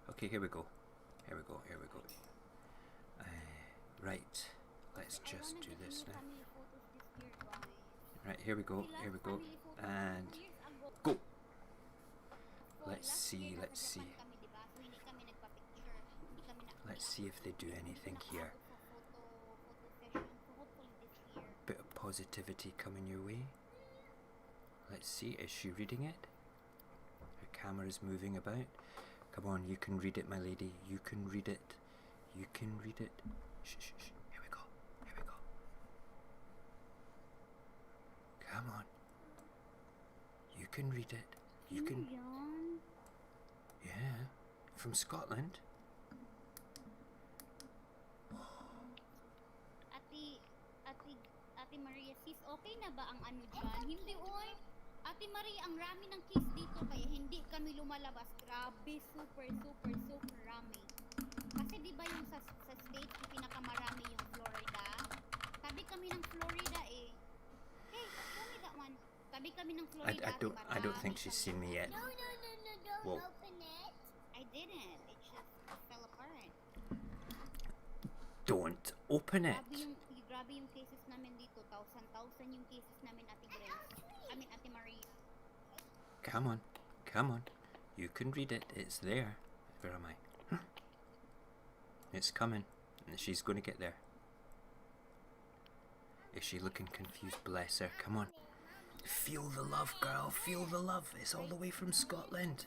okay. Here we go. Right. Let's just do this now. Right. Here we go. And go. Let's see. Let's see if they do anything here. Bit of positivity coming your way. Let's see, is she reading it? Her camera's moving about. Come on, you can read it, my lady. You can read it. Shh. Here we go. Come on. You can read it. You can. Yeah. From Scotland. Ate Maria, sis, okay na ba ang ano dyan? Hindi, oy. Ate Maria, ang rami ng case dito kaya hindi kami lumalabas. Grabe, super rami. Kasi di ba yung sa States, yung pinakamarami yung Florida? Tabi kami ng Florida eh. Hey, show me that one. Tabi kami ng Florida. I don't think she's seen me yet. No, Whoa. don't open it. I didn't. It just fell apart. Don't open it. Grabe yung cases namin dito. 1,000 yung cases namin, Ate Grace. Ate Maria. Come on. You can read it. It's there. Where am I? It's coming. And she's going to get there. Is she looking confused? Bless her. Come on. Feel the love, girl. Feel the love. It's all the way from Scotland.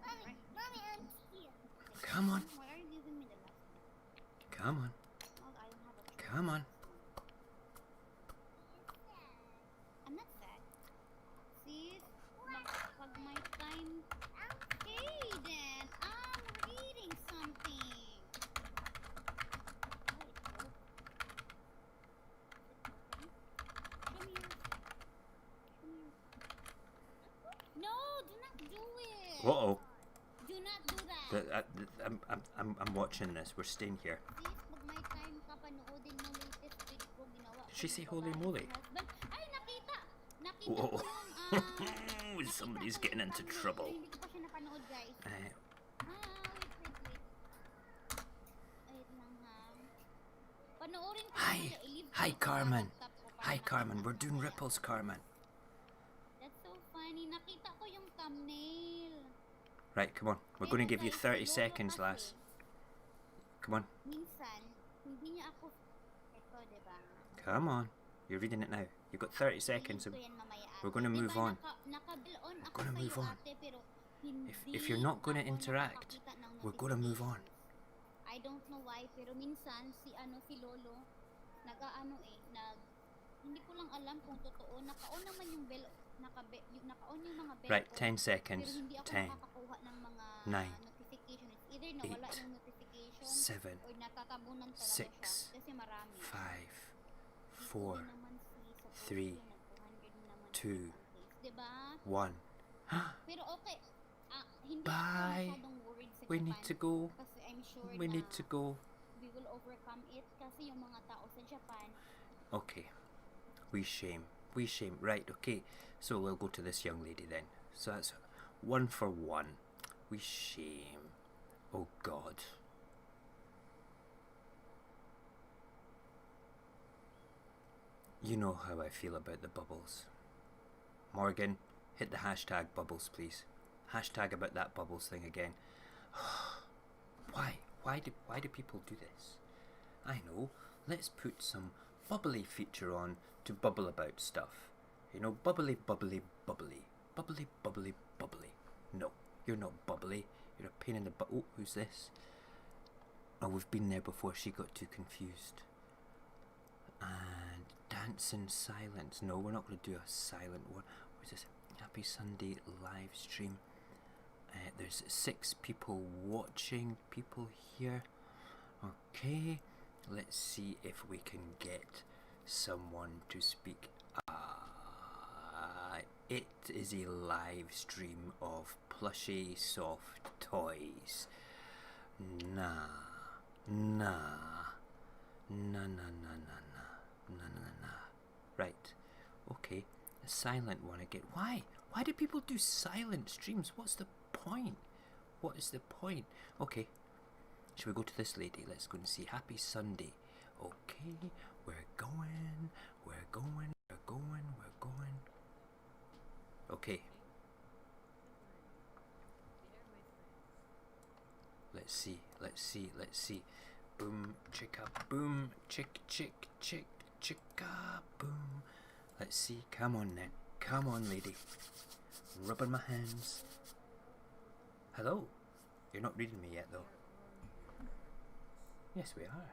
Mommy, I'm here. Come on. Why are you giving me the last one? Come on. Oh, I don't have a choice. Come on. I'm not sad. Sis, pag may time. Hey, then, I'm reading something. Oh, it's broke. Show me yours. No, do not do it. Uh-oh. Do not do that. I'm watching this. We're staying here. Sis, pag may time ka, panoodin mo latest video ko ginawa. Did she say holy moly? Ay, nakita Whoa. ko yung, Somebody's getting into trouble. Hindi ko pa siya napanood, guys. Wait. Wait lang, ha. Panoorin ko Hi. siya, i-leave ko Hi, sa Carmen. laptop ko para Hi, Carmen. makita We're doing ko. ripples, Carmen. That's so funny. Nakita ko yung thumbnail. Right, come on. We're going to give you 30 seconds, lass. Come on. Minsan, hindi niya ako... Ito, diba? Come on. You're reading it now. You've got 30 seconds. I-leave ko yan mamaya, ate. We're gonna move on. Naka-bill-on ako gonna sa'yo, move on. ate, pero hindi If you're not gonna ako interact, nakakakita ng we're gonna move on. notifications. I don't know why, pero minsan si Lolo nag-aano hindi ko lang alam kung totoo. Naka-on naman yung bell, naka-on yung mga bell Right, ko, 10 seconds. pero hindi ako 10, nakakakuha ng mga 9, notification either nawala 8, yung notification 7, or natatabunan talaga 6, siya kasi marami. 5, Dito 4, din naman supposedly 3, nag 200 naman 2, ulit ang case, diba? 1. Pero okay, hindi ako Bye. masyadong worried sa We Japan need to go. kasi I'm sure We na need to go. we will overcome it kasi yung mga tao sa Japan, Okay. We shame. We shame. Right, okay. So we'll go to this young lady then. So that's 1 for 1. We shame. Oh God. You know how I feel about the bubbles. Morgan, hit the hashtag bubbles, please. Hashtag about that bubbles thing again. Why? Why do people do this? I know. Let's put some bubbly feature on to bubble about stuff. You know, bubbly, bubbly, bubbly. Bubbly, bubbly, bubbly. No, you're not bubbly. You're a pain in the butt. Oh, who's this? Oh, we've been there before. She got too confused. And dance in silence. No, we're not going to do a silent one. What's this? Happy Sunday live stream. There's 6 people watching. People here. Okay. Let's see if we can get someone to speak. It is a live stream of plushy soft toys. Nah. Right. Okay. A silent one again. Why? Why do people do silent streams? What's the point? What is the point? Okay. Shall we go to this lady? Let's go and see. Happy Sunday. Okay. We're going. Okay. Let's see. Boom, chicka, boom, chick, chicka, boom. Let's see. Come on then. Come on, lady. Rubbing my hands. Hello. You're not reading me yet, though. Yes, we are.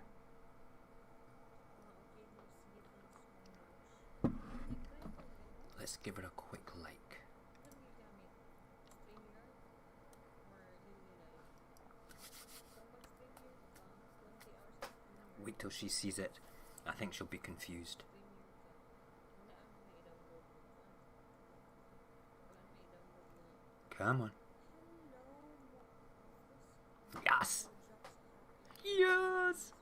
Let's give her a quick like. Wait till she sees it. I think she'll be confused. Come on. Yes! Yes!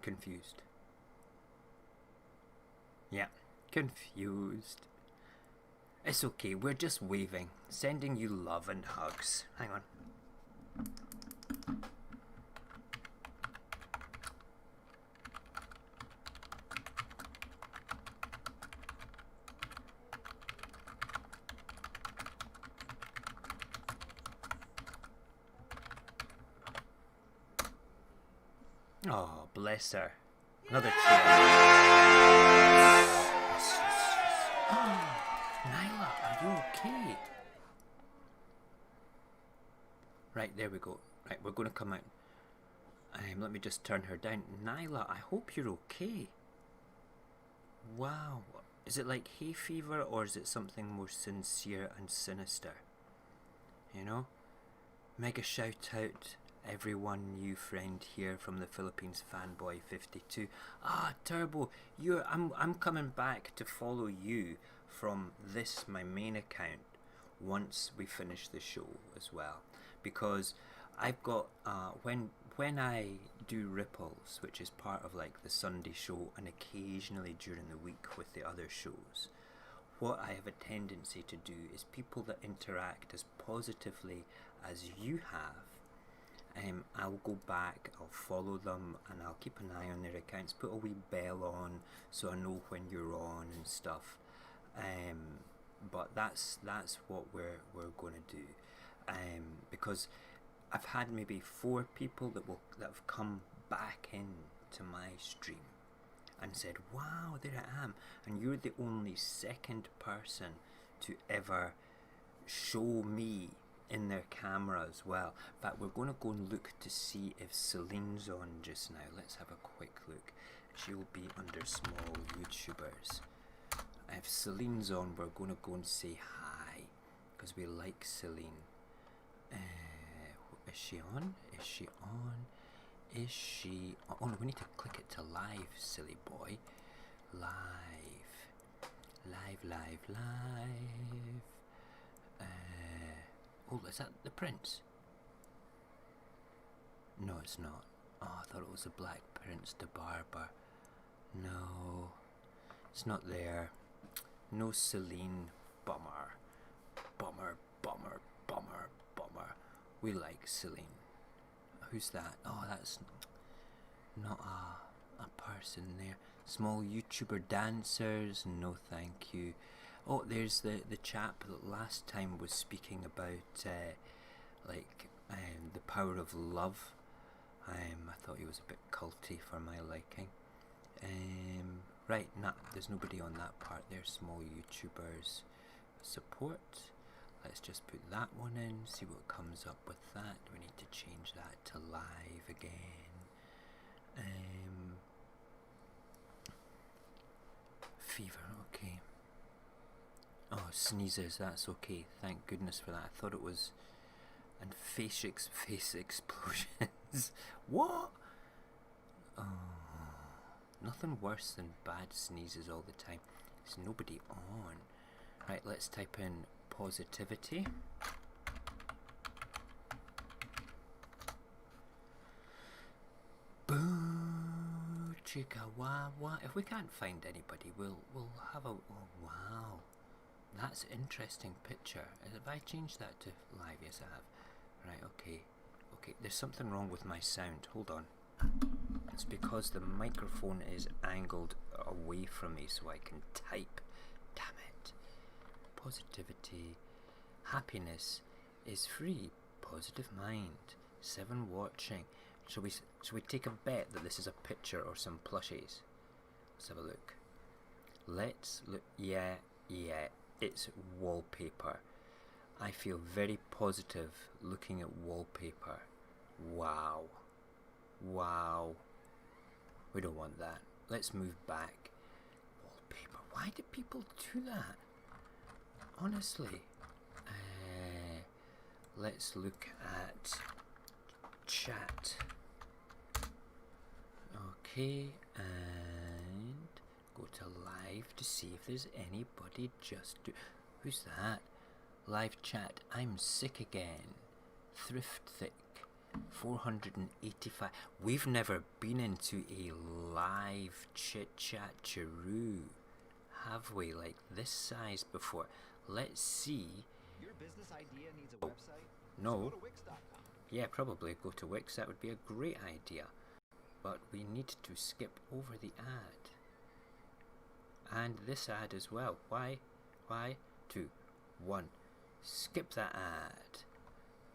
Confused. Yeah, confused. It's okay, we're just waving, sending you love and hugs. Hang on. Oh, bless her. Another tear. Nyla, are you okay? Right, there we go. Right, we're going to come out. Let me just turn her down. Nyla, I hope you're okay. Wow. Is it like hay fever or is it something more sincere and sinister? You know? Mega shout out everyone, new friend here from the Philippines, fanboy 52. Turbo, I'm coming back to follow you from this my main account once we finish the show as well, because I've got when I do Ripples, which is part of like the Sunday show, and occasionally during the week with the other shows, what I have a tendency to do is people that interact as positively as you have, I'll go back, I'll follow them, and I'll keep an eye on their accounts, put a wee bell on so I know when you're on and stuff. But that's what we're going to do, because I've had maybe 4 people that have come back into my stream and said, wow, there I am, and you're the only second person to ever show me in their camera as well. In fact, we're going to go and look to see if Celine's on just now. Let's have a quick look. She'll be under small YouTubers. If Celine's on, we're going to go and say hi, because we like Celine. Is she on? Is she on? Is she on? Oh no, we need to click it to live, silly boy. Live. Live, live, live. Oh, is that the prince? No, it's not. Oh, I thought it was the Black Prince, the barber. No, it's not there. No Celine. Bummer. Bummer, bummer, bummer, bummer. We like Celine. Who's that? Oh, that's not a person there. Small YouTuber dancers. No, thank you. Oh, there's the chap that last time was speaking about the power of love. I thought he was a bit culty for my liking. Right, there's nobody on that part there. Small YouTubers support. Let's just put that one in, see what comes up with that. We need to change that to live again. Fever, okay. Oh, sneezes, that's okay. Thank goodness for that. I thought it was... And face explosions. What? Oh, nothing worse than bad sneezes all the time. There's nobody on. Right, let's type in positivity. Boo, chicka wah wah. If we can't find anybody, we'll have a... Oh, wow. That's an interesting picture. Have I changed that to live? Yes, I have. Right, okay. Okay, there's something wrong with my sound. Hold on. It's because the microphone is angled away from me so I can type. Damn it. Positivity. Happiness is free. Positive mind. 7 watching. Shall we take a bet that this is a picture or some plushies? Let's have a look. Let's look. Yeah. It's wallpaper. I feel very positive looking at wallpaper. Wow. Wow. We don't want that. Let's move back. Wallpaper. Why do people do that? Honestly. Let's look at chat. Okay, and go to live to see if there's anybody Who's that? Live chat. I'm sick again. Thrift thick. 485. We've never been into a live chit chat charoo, have we? Like this size before. Let's see. Your business idea needs a website? No. So go to Wix.com. Yeah, probably go to Wix. That would be a great idea. But we need to skip over the ad. And this ad as well. Why? 2, 1. Skip that ad.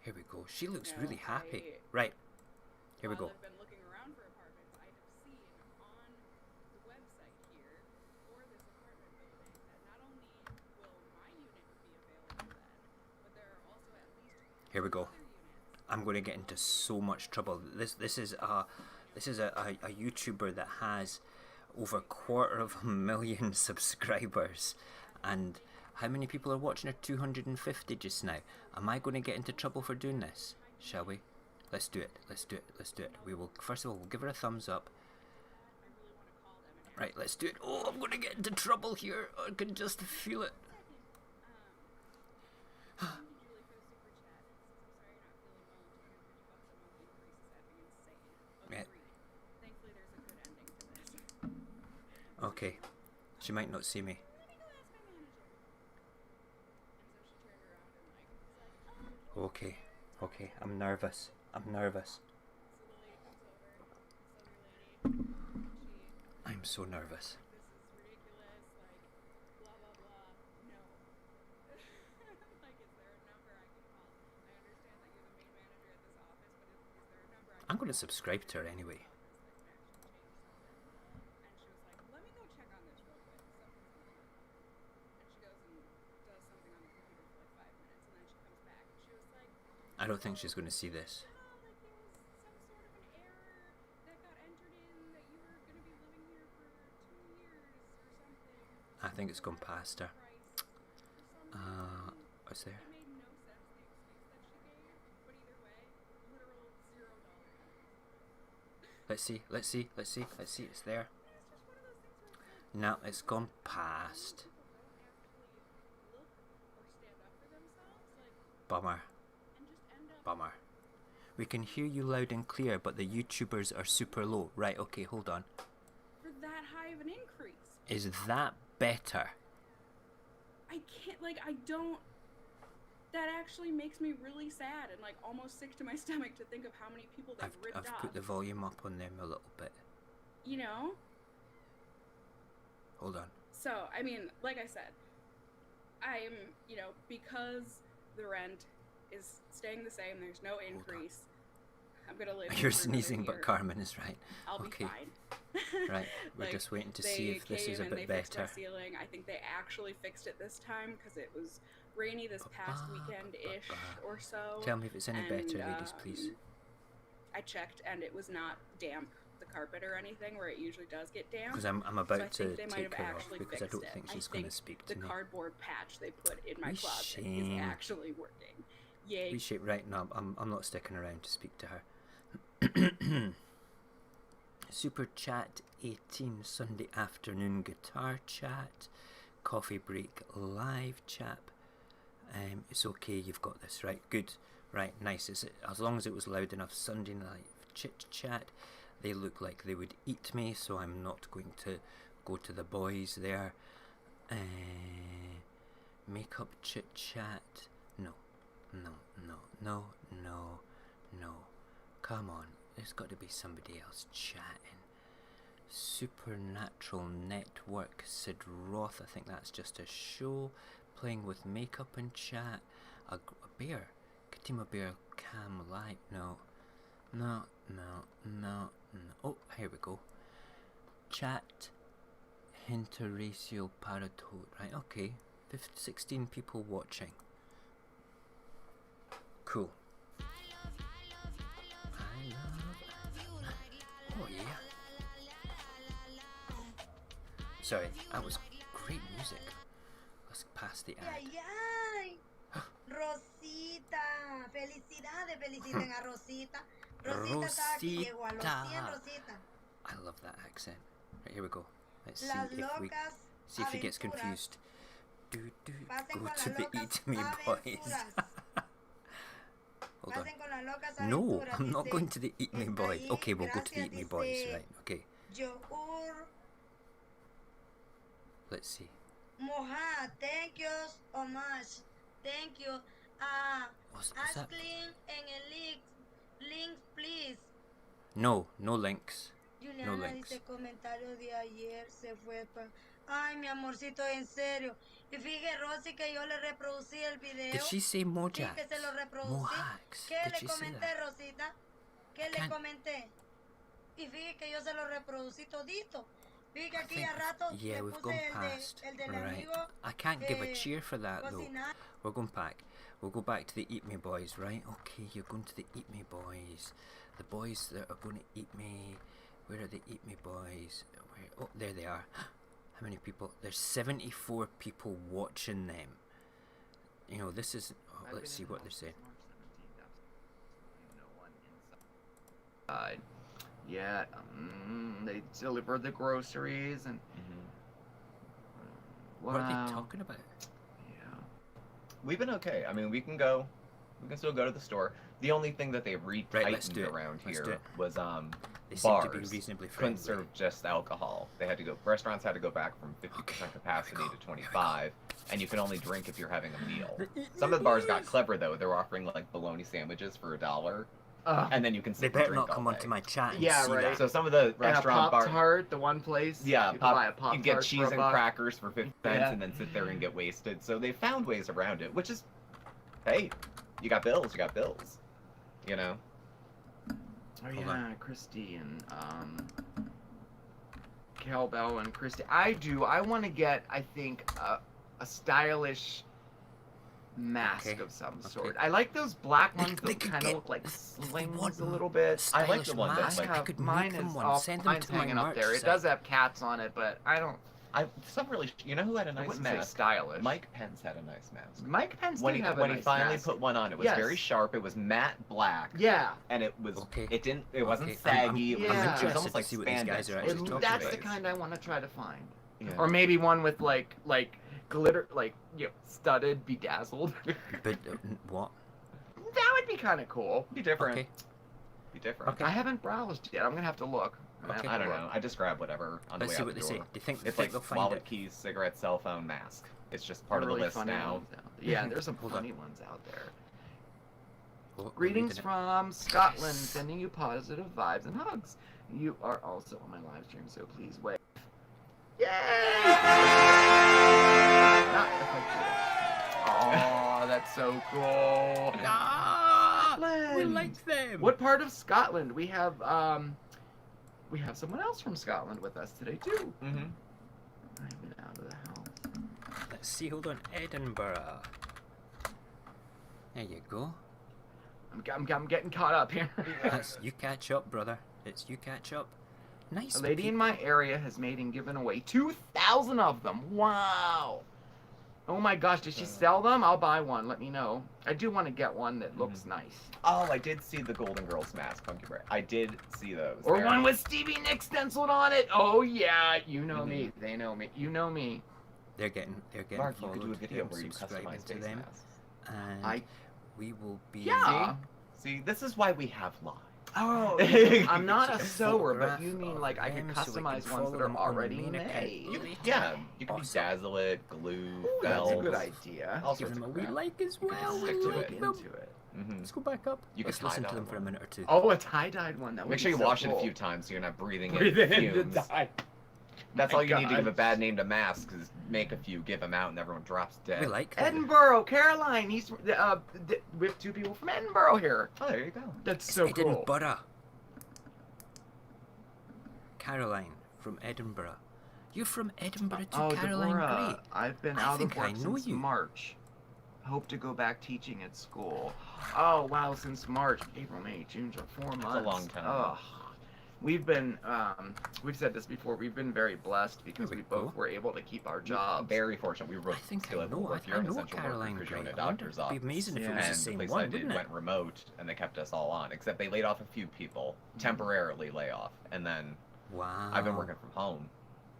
Here we go. She looks really happy. Right. Here we go. I've been looking around for apartments. I have seen on the website here for this apartment building that not only will my unit be available then, but there are also at least Here we go. other units. I'm going to get into so much trouble. This is a YouTuber that has over 250,000 subscribers, and how many people are watching her? 250 just now. Am I going to get into trouble for doing this? Shall we? Let's do it. We will, first of all, we'll give her a thumbs up. Right, let's do it. Oh, I'm going to get into trouble here. I can just feel it. Yeah. Thankfully, there's a good ending to this. Okay. She might not see me. Let me go ask my manager. And so she turned around and was like, oh. Okay. I'm nervous. So the lady comes over, southern lady. I'm so nervous. This is ridiculous. Like, blah blah blah. No. Like, is there a number I can call? I understand that you're the main manager at this office, but is there a number I can I'm going to subscribe to her anyway. And she was like, let me go check on this real quick. And she goes and does something on the computer for like 5 minutes, and then she comes back and she was like, don't think she's going to see this. Like there was some sort of an error that got entered in that you were going to be living here for 2 years or something. I think it's gone past her. Price. For some reason, What's there? it made no sense, the excuse that she gave, but either way, literal $0. Let's see. Let's see. Let's see. Let's see. It's there. It's just one of those things where it's like, No, it's gone past. people don't actually look or stand up for themselves, like, Bummer. and just end up Bummer. We can hear you loud and clear, but the YouTubers are super low. Right, okay, hold on. for that high of an increase. Is that better? I can't, like, I don't. That actually makes me really sad and, like, almost sick to my stomach to think of how many people they've ripped I've off. put the volume up on them a little bit. You know? Hold on. So, I mean, like I said, I'm, you know, because the rent is staying the same, there's no increase. I'm gonna live here You're for another sneezing, but year. Carmen is right. I'll okay. be fine. Right, we're Like, just waiting to they see if this is a came and bit they fixed my better. ceiling. I think they actually fixed it this time because it was rainy this past weekend-ish or so. Tell me if it's any better, and, ladies, please. I checked and it was not damp, the carpet or anything, where it usually does get damp. Because I'm So I about to think they might take have her off actually because I fixed don't it. think I she's going to think speak the to me. cardboard patch they put in my Wee closet is shame. actually working. Yay. We shape right now. I'm not sticking around to speak to her. Super chat 18 Sunday afternoon guitar chat, coffee break live chap. It's okay. You've got this right. Good. Right. Nice. Is it as long as it was loud enough? Sunday night chit chat. They look like they would eat me, so I'm not going to go to the boys there. Makeup chit chat. No. No, no, no, no, no. Come on, there's got to be somebody else chatting. Supernatural Network, Sid Roth, I think that's just a show. Playing with makeup and chat. A bear. Katima Bear Cam Light. No. No, no, no, no. Oh, here we go. Chat. Interracial Paratoad. Right, okay. 16 people watching. Cool. Oh yeah. Sorry, that was great music. Let's pass the ad. Ay, ay. Rosita, felicidades, feliciten a Rosita. Rosita está aquí, llegó a los 100, Rosita. I love that accent. Right, here we go. Let's see Las if we locas see if he gets aventuras. confused. Pasen Go con to las the locas Eat Me Boys. aventuras. Hold on. Pasen con las locas No, aventuras, I'm not dice, going to the Eat Me está Boys. ahí, Okay, we'll go to the gracias, Eat Me Boys. dice Right, okay. Yogur Let's see. Moja, thank you so much. Thank you. What's that? Ashley en el links, please. No links. Juliana links. dice comentario de ayer se fue pa... Ay, mi amorcito, en serio. Y fíjate, Rosy, que yo le reproducí el video. Did she say Sí, Mojax? que se lo reproducí. Mojax. ¿Qué Did le she say comenté, that? Rosita? ¿Qué le can't- comenté? Y fíjate que yo se lo reproducí todito. Fíjate que I aquí think a rato yeah, le we've puse gone el, past. el del Right. amigo I can't give a que cheer for that though. cocinar. We're going back. We'll go back to the Eat Me Boys, right? Okay, you're going to the Eat Me Boys. The boys that are going to eat me. Where are the Eat Me Boys? Where? Oh, there they are. How many people? There's 74 people watching them. You know, this is... Oh, let's see what they're saying. Yeah, they deliver the groceries and. What are Wow. they talking about? Yeah. We've been okay. I mean, we can still go to the store. The only thing that they let's do retightened it. around Let's do here it. was They seem bars to be reasonably couldn't friendly. serve just alcohol. They had to go. Restaurants had to go back from 50% Okay, capacity here we go, to 25, and you can only drink if you're having a meal. Some of the bars got clever though. They were offering like bologna sandwiches for $1, and then you can They sit and better drink not come all onto day. my chat and Yeah, see right. that. So some of the And a restaurant bars. Pop-Tart, the one place. Yeah, you can buy a Pop-Tart you get cheese for and $1. crackers for 50 cents Yeah. and then sit there and get wasted. So they found ways around it, which is, hey, you got bills, you know? Oh Hold yeah, on. Christy and Cowbell and Christy. I want to get, I think, a stylish mask Okay, of some okay. sort. I like those black They- ones they that could kind of get- look like if they slings want a little bit. I like the stylish one that, mask, like- I could mine make them is one. all, Send them mine's to my hanging up merch there. It site. does have cats on it, but I don't. Some really. You know who had a I nice wouldn't say mask? stylish. Mike Pence had a nice mask. Mike Pence When did he have a when he nice finally mask. put one on, it was Yes. very sharp. It was matte black. Yeah. And it was. Okay. It didn't. It wasn't Okay, I'm- saggy. I'm it was interested almost to like see what these guys spandex. are actually It was talking That's about. the kind I want to try to find. Yeah. Or maybe one with like glitter, like studded, bedazzled. But what? That would be kind of cool. Be different. Okay. Be different. Okay. I haven't browsed yet. I'm gonna have to look. I'm gonna Okay. have I to don't look. know. I just grabbed whatever on the Let's way see out what the they say. door. Do you think It's they'll like find wallet, it? keys, cigarette, cell phone, mask. It's just part Really of the list funny now. ones out there. Yeah, there's some Hold on. funny ones out there. Oh, we're Greetings reading it. from Scotland, sending you positive vibes and hugs. You are also on my live stream, so please wave. Yay! Not if I do. Oh, that's so cool. Ah, we Scotland. like them. What part of Scotland? We have someone else from Scotland with us today too. Mm-hmm. I've been out of the house. Let's see. Hold on, Edinburgh. There you go. I'm getting caught up here. That's you catch up, brother. It's you catch up. Nice. A lady in people. my area has made and given away 2,000 of them. Wow. Oh my gosh, did she sell them? I'll buy one. Let me know. I do want to get one that looks nice. Oh, I did see the Golden Girls mask, Funky Bear. I did see those. Or They're- one with Stevie Nicks stenciled on it. Oh yeah, you know me. They know me. You know me. They're getting Mark, you followed. could do a video I'm where you subscribing customize to face them, masks. and I- we will be. Yeah. See, this is why we have live. Oh, I'm not a It's a sewer, but photograph you mean of like I could them so we can customize ones follow that are them on the already main account. made. Yeah, you can Awesome. dazzle it, glue, Ooh, that's a felt. good idea. All Give sorts them a of wee crap. like as You could well. We stick to like it, them. into it. Mm-hmm. Let's go back up. You Let's could listen tie to them dye for a one. minute or two. Oh, a tie-dyed one. That would Make be sure you so wash cool. it a few times so you're not breathing Breathe in in the fumes. dye. That's My all you need to God. give a bad name to masks is make a few, give them out, and everyone drops dead. We like them. Edinburgh, Caroline. He's we have two people from Edinburgh here. Oh, there you go. That's so cool. Edinburgh. Caroline from Edinburgh. You're from Edinburgh too, Oh, Caroline. Deborah, Great. I've been I out of think I work know since you. March. Hope to go back teaching at school. Oh wow, since March, April, May, June, July, 4 months. a long time. Ugh. We've been, we've said this before. We've been very blessed because There we we go. both were able to keep our jobs. Very fortunate. We were I think still I able to know. work. I You're an know essential worker Caroline because you're in a Great. I wonder, doctor's it'd be office. amazing if it Yeah. was the And same the place one, I did wouldn't it? went remote, and they kept us all on. Except they laid off a few people, temporarily lay off, and then Wow. I've been working from home.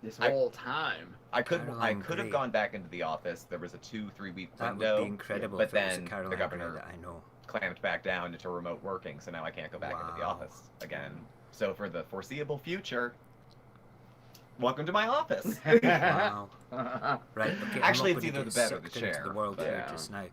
This I- whole time. I could Caroline have Gray. gone back into the office. There was a 2-3 week That would window, be incredible but if it was then a Caroline the Gray governor that I know. clamped back down into remote working, so now I can't go back into the Wow. office again. So for the foreseeable future, welcome to my office. Wow. Right. Okay. Actually, I'm it's not either gonna the get bed or the sucked into chair, the world but- here Yeah. just now.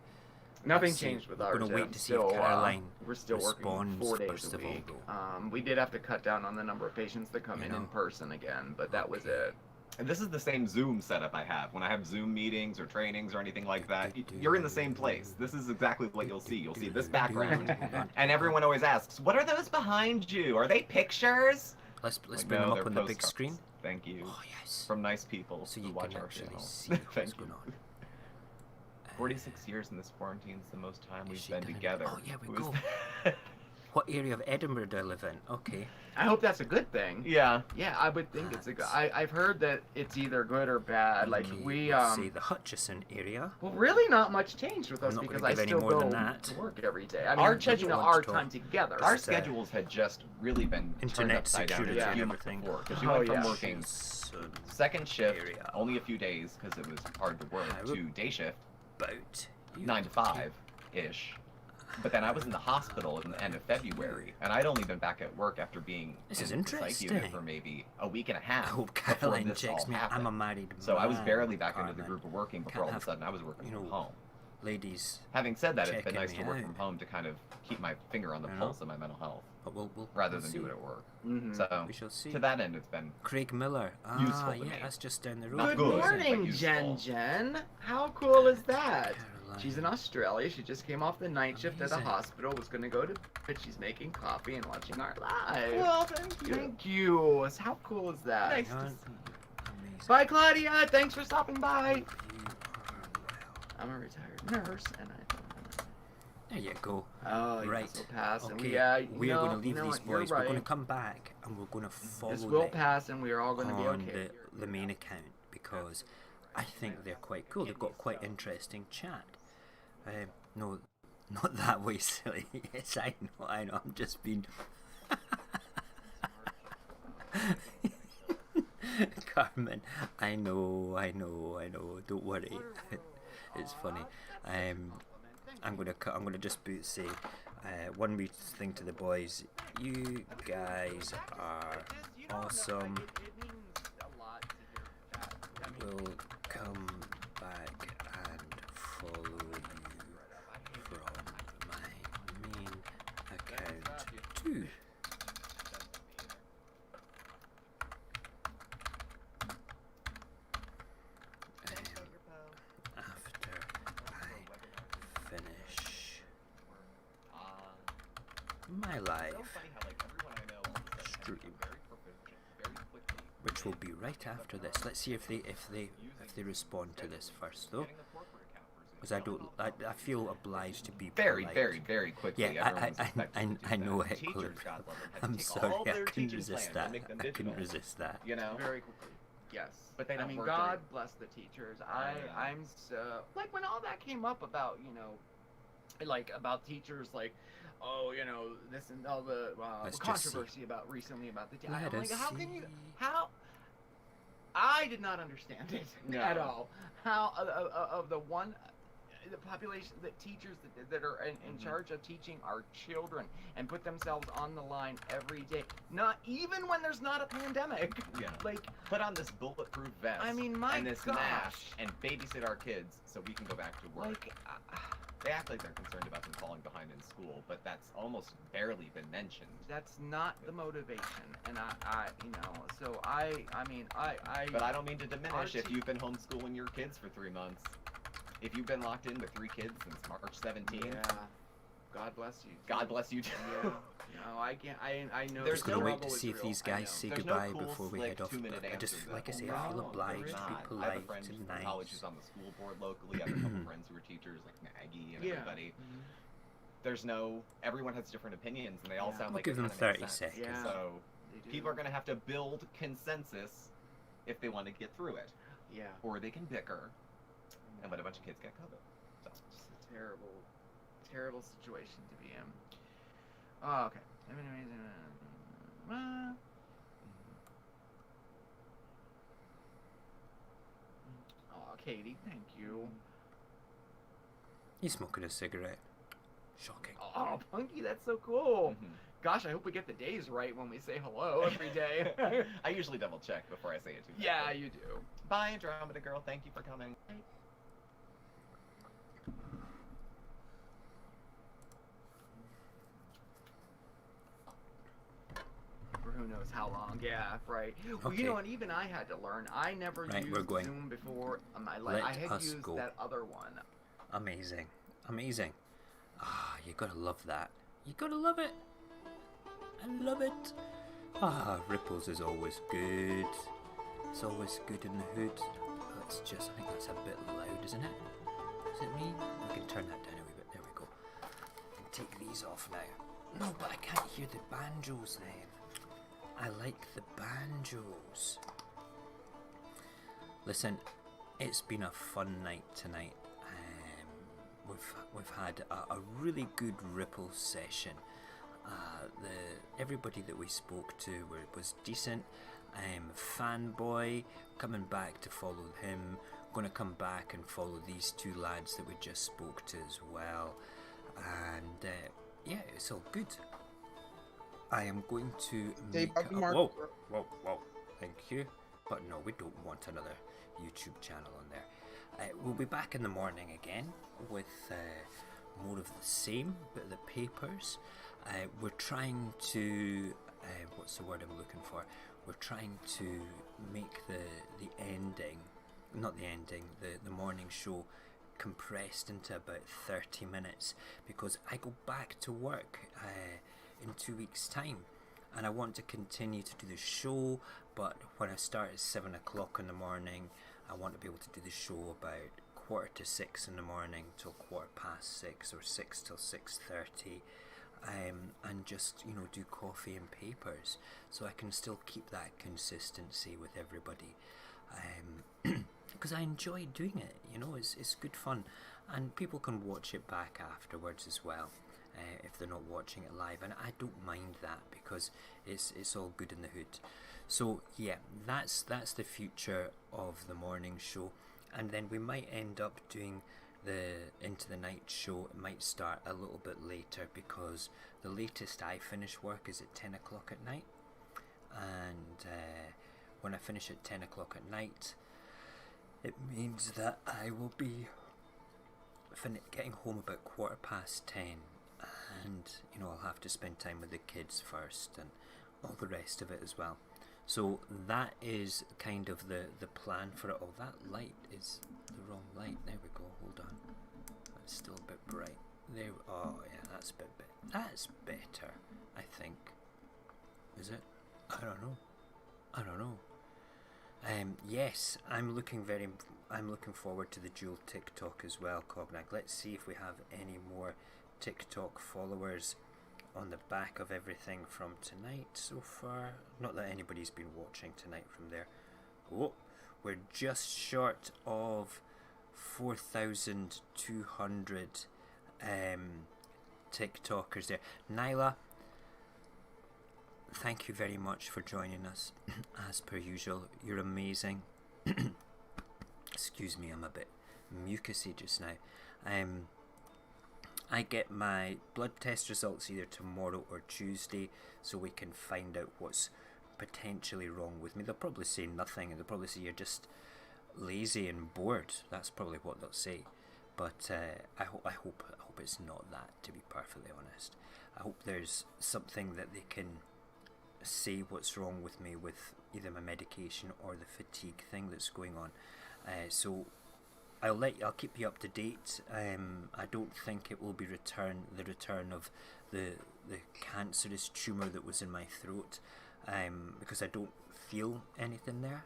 Nothing Let's see. changed with We're ours. gonna yet. wait to see Still, if Caroline we're still working responds 4 days first a of all, week. though. We did have to cut down on the number of patients that come You in know. person again, but that was Okay. it. And this is the same Zoom setup I have. When I have Zoom meetings or trainings or anything like that, you're in the same place. This is exactly what you'll see. You'll see this background. And everyone always asks, what are those behind you? Are they pictures? Let's Like, bring no, them they're up on the big postcards. screen. Thank you. Oh yes. From nice people So who you watch can our actually channel. see what's Thank going you. on. 46 years in this quarantine is the most time we've she been done it? together. Oh, yeah, we It was- go. What area of Edinburgh do I live in? Okay. I hope that's a good thing. yeah. Yeah, I would think it's a good. I've heard that it's either good or bad. Like we let's say the Hutchison area. well, really not much changed with I'm us not because gonna I give any still more go than that. to work every day. I mean, Our our schedule our wants to time talk. together. Our Just, schedules had just really been turned Internet upside down security a few and months everything. before. Because we Oh, went from yeah. working Hutchison second shift, area. only a few days because it was hard to work, I to day shift, About 9 to 5-ish. But then I was in the hospital at the end of February, and I'd only been back at work after being This is in the psych unit interesting. for maybe a week and a I half. hope before Caroline this checks all me. I'm a happened. married So I was man, barely back into the Carmen. group of working before Can't all of a have, sudden I was working you from know, home. Ladies, Having said that, it's been checking nice to me work out. from home to kind of keep my finger on the You know? pulse of my mental health but we'll rather we'll than see. do it at work. Mhm. So We shall see. to that end, it's been Craig Miller. Ah, Useful to yeah, me. that's just down the road. Not Good good, morning, but Jen. useful. Jen. How cool is that? Caroline. She's in Australia. She just came off the night shift at the Amazing. hospital. Was gonna go to bed. She's making coffee and watching our live. well, thank you. Thank you. How cool is that? Nice. Hang on. to see Amazing. Bye, Claudia. Thanks for stopping by. Hope you are well. I'm a retired nurse, and I don't know. There you go. Oh, Right. yes, it'll pass. And Okay. we are no, going to leave no, these you're boys. We're going to right. come back and we're going to follow This will them pass, and we are all going to be on okay. the main account because I think they're quite cool. They've got quite interesting chat. No, not that way, silly. Yes, I know. I'm just being. Carmen, I know. Don't worry. It's funny. I'm gonna just say one wee thing to the boys. You guys are awesome. We'll come back and follow you from my main account too. After I finish my live stream, which will be right after this. Let's see if they respond to this first, though, because I feel obliged to be polite. Very quickly. Yeah, I know it. Teachers, God love them, I'm take sorry, all I their couldn't teaching resist plans that. and make them I couldn't digital. resist that. You know? Very quickly. Yes. But they I don't mean, work God during- bless the teachers. Yeah. I'm so like when all that came up about like about teachers like. Oh, this and all the Let's just controversy about recently about the. Let I'm like, us how can you? see. How? I did not understand it No. at all. How of the one, the population, the teachers that are in charge of teaching our children and put themselves on the line every day. Not even when there's not a pandemic. Yeah. Like, Put on this bulletproof vest. I mean, my and this gosh. mask and babysit our kids so we can go back to work. like. They act like they're concerned about them falling behind in school, but that's almost barely been mentioned. That's not the motivation, and I mean. But I don't mean to diminish Our if you've been homeschooling your kids for 3 months. If you've been locked in with 3 kids since March 17th, Yeah. God bless you. God bless you too. Yeah. No, I can't. I know. There's Just gonna no wait struggle to is see if real, these I know. guys say There's no goodbye cool, before we slick, head off. 2-minute I just, answers like I that- say, I feel No, obliged There's to be not. I have a polite friend and from college who's nice. on the school board locally. I have a couple friends who are teachers, like Maggie and Yeah. everybody. Mhm. There's no. Everyone has different opinions, and they all Yeah. sound We'll like give it them kinda makes 30 sense. seconds. Yeah. So They do. people are going to have to build consensus if they want to get through it, Yeah. or they can bicker and let a bunch of kids get COVID. So. It's a terrible, terrible situation to be in. Oh, okay. Oh, Katie, thank you. He's smoking a cigarette. Shocking. Oh, Punky, that's so cool. Mhm. Gosh, I hope we get the days right when we say hello every day. I usually double check before I say it to you. Yeah, you do. Bye, Andromeda girl. Thank you for coming. For who knows how long. Yeah, right. Well, Okay. and even I had to learn. I never Right, we're used going. Zoom before in my life. I Let had us used go. that other one. Amazing. Amazing. Ah, you gotta love that. You gotta love it. I love it. Ah, Ripples is always good. It's always good in the hood. Let's just, I think that's a bit loud, isn't it? Is it me? We can turn that down a wee bit. There we go. I can take these off now. No, but I can't hear the banjos then. I like the banjos. Listen, it's been a fun night tonight. We've had a really good Ripple session. Everybody that we spoke to was decent. Fanboy coming back to follow him. Going to come back and follow these 2 lads that we just spoke to as well. And yeah, it's all good. I am going to make whoa. Thank you. But no, we don't want another YouTube channel on there. We'll be back in the morning again with more of the same, but the papers. We're trying to what's the word I'm looking for? We're trying to make the ending, not the ending, the morning show compressed into about 30 minutes because I go back to work in 2 weeks' time. And I want to continue to do the show, but when I start at 7 o'clock in the morning, I want to be able to do the show about quarter to 6 in the morning till 6:15 or 6 till 6:30, and just, you know, do coffee and papers, so I can still keep that consistency with everybody, because I enjoy doing it. You know, it's good fun, and people can watch it back afterwards as well, if they're not watching it live, and I don't mind that, because it's all good in the hood. So yeah, that's the future of the morning show, and then we might end up doing the Into the Night show. It might start a little bit later, because the latest I finish work is at 10 o'clock at night, and when I finish at 10 o'clock at night, it means that I will be getting home about 10:15, and you know, I'll have to spend time with the kids first and all the rest of it as well. So that is kind of the plan for it all. That light is the wrong light. There we go. Hold on. That's still a bit bright. There. Oh yeah, that's a bit. That's better, I think. Is it? I don't know. Yes, I'm looking forward to the dual TikTok as well, Cognac. Let's see if we have any more TikTok followers on the back of everything from tonight so far. Not that anybody's been watching tonight from there. Oh, we're just short of 4,200 TikTokers there. Nyla, thank you very much for joining us, as per usual. You're amazing. Excuse me, I'm a bit mucusy just now. I get my blood test results either tomorrow or Tuesday, so we can find out what's potentially wrong with me. They'll probably say nothing, and they'll probably say you're just lazy and bored. That's probably what they'll say. But I hope it's not that, to be perfectly honest. I hope there's something that they can say what's wrong with me, with either my medication or the fatigue thing that's going on. So I'll keep you up to date. I don't think it will be the return of the cancerous tumour that was in my throat, because I don't feel anything there.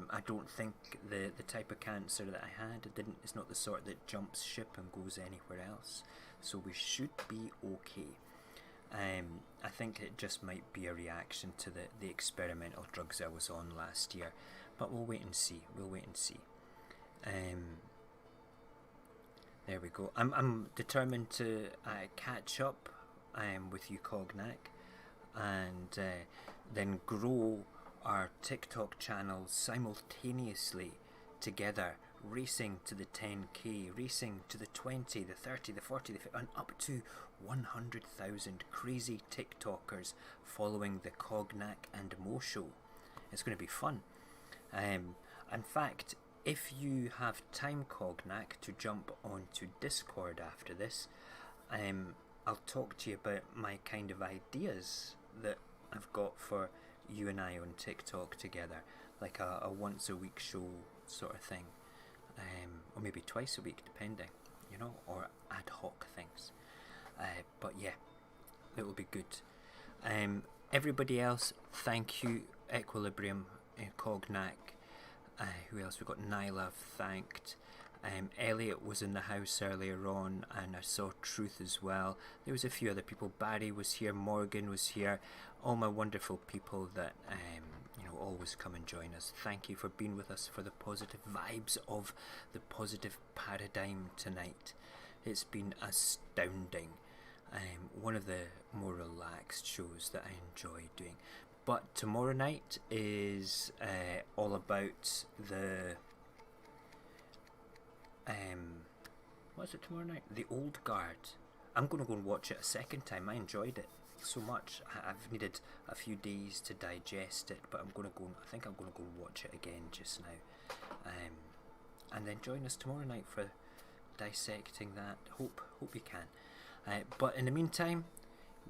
I don't think the type of cancer that I had, it's not the sort that jumps ship and goes anywhere else, so we should be okay. I think it just might be a reaction to the experimental drugs I was on last year, but we'll wait and see. There we go. I'm determined to catch up with you, Cognac, and then grow our TikTok channels simultaneously together, racing to the 10k, racing to the 20, the 30, the 40, the 50, and up to 100,000 crazy TikTokers following the Cognac and Mo show. It's going to be fun. In fact, if you have time, Cognac, to jump onto Discord after this, I'll talk to you about my kind of ideas that I've got for you and I on TikTok together, like a once a week show sort of thing, or maybe twice a week, depending, you know, or ad hoc things. But yeah, it will be good. Everybody else, thank you. Equilibrium, Cognac. Who else? We've got Nyla, I've thanked. Elliot was in the house earlier on, and I saw Truth as well. There was a few other people. Barry was here, Morgan was here. All my wonderful people that you know, always come and join us. Thank you for being with us, for the positive vibes of the positive paradigm tonight. It's been astounding. One of the more relaxed shows that I enjoy doing. But tomorrow night is all about the what's it tomorrow night? The Old Guard. I'm going to go and watch it a second time. I enjoyed it so much. I've needed a few days to digest it, but I think I'm going to go and watch it again just now. And then join us tomorrow night for dissecting that. Hope you can. But in the meantime,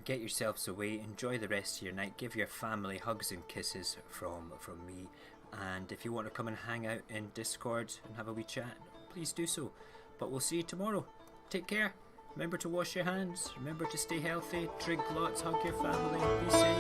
get yourselves away, enjoy the rest of your night, give your family hugs and kisses from me, and if you want to come and hang out in Discord and have a wee chat, please do so. But we'll see you tomorrow. Take care. Remember to wash your hands, remember to stay healthy, drink lots, hug your family, be safe.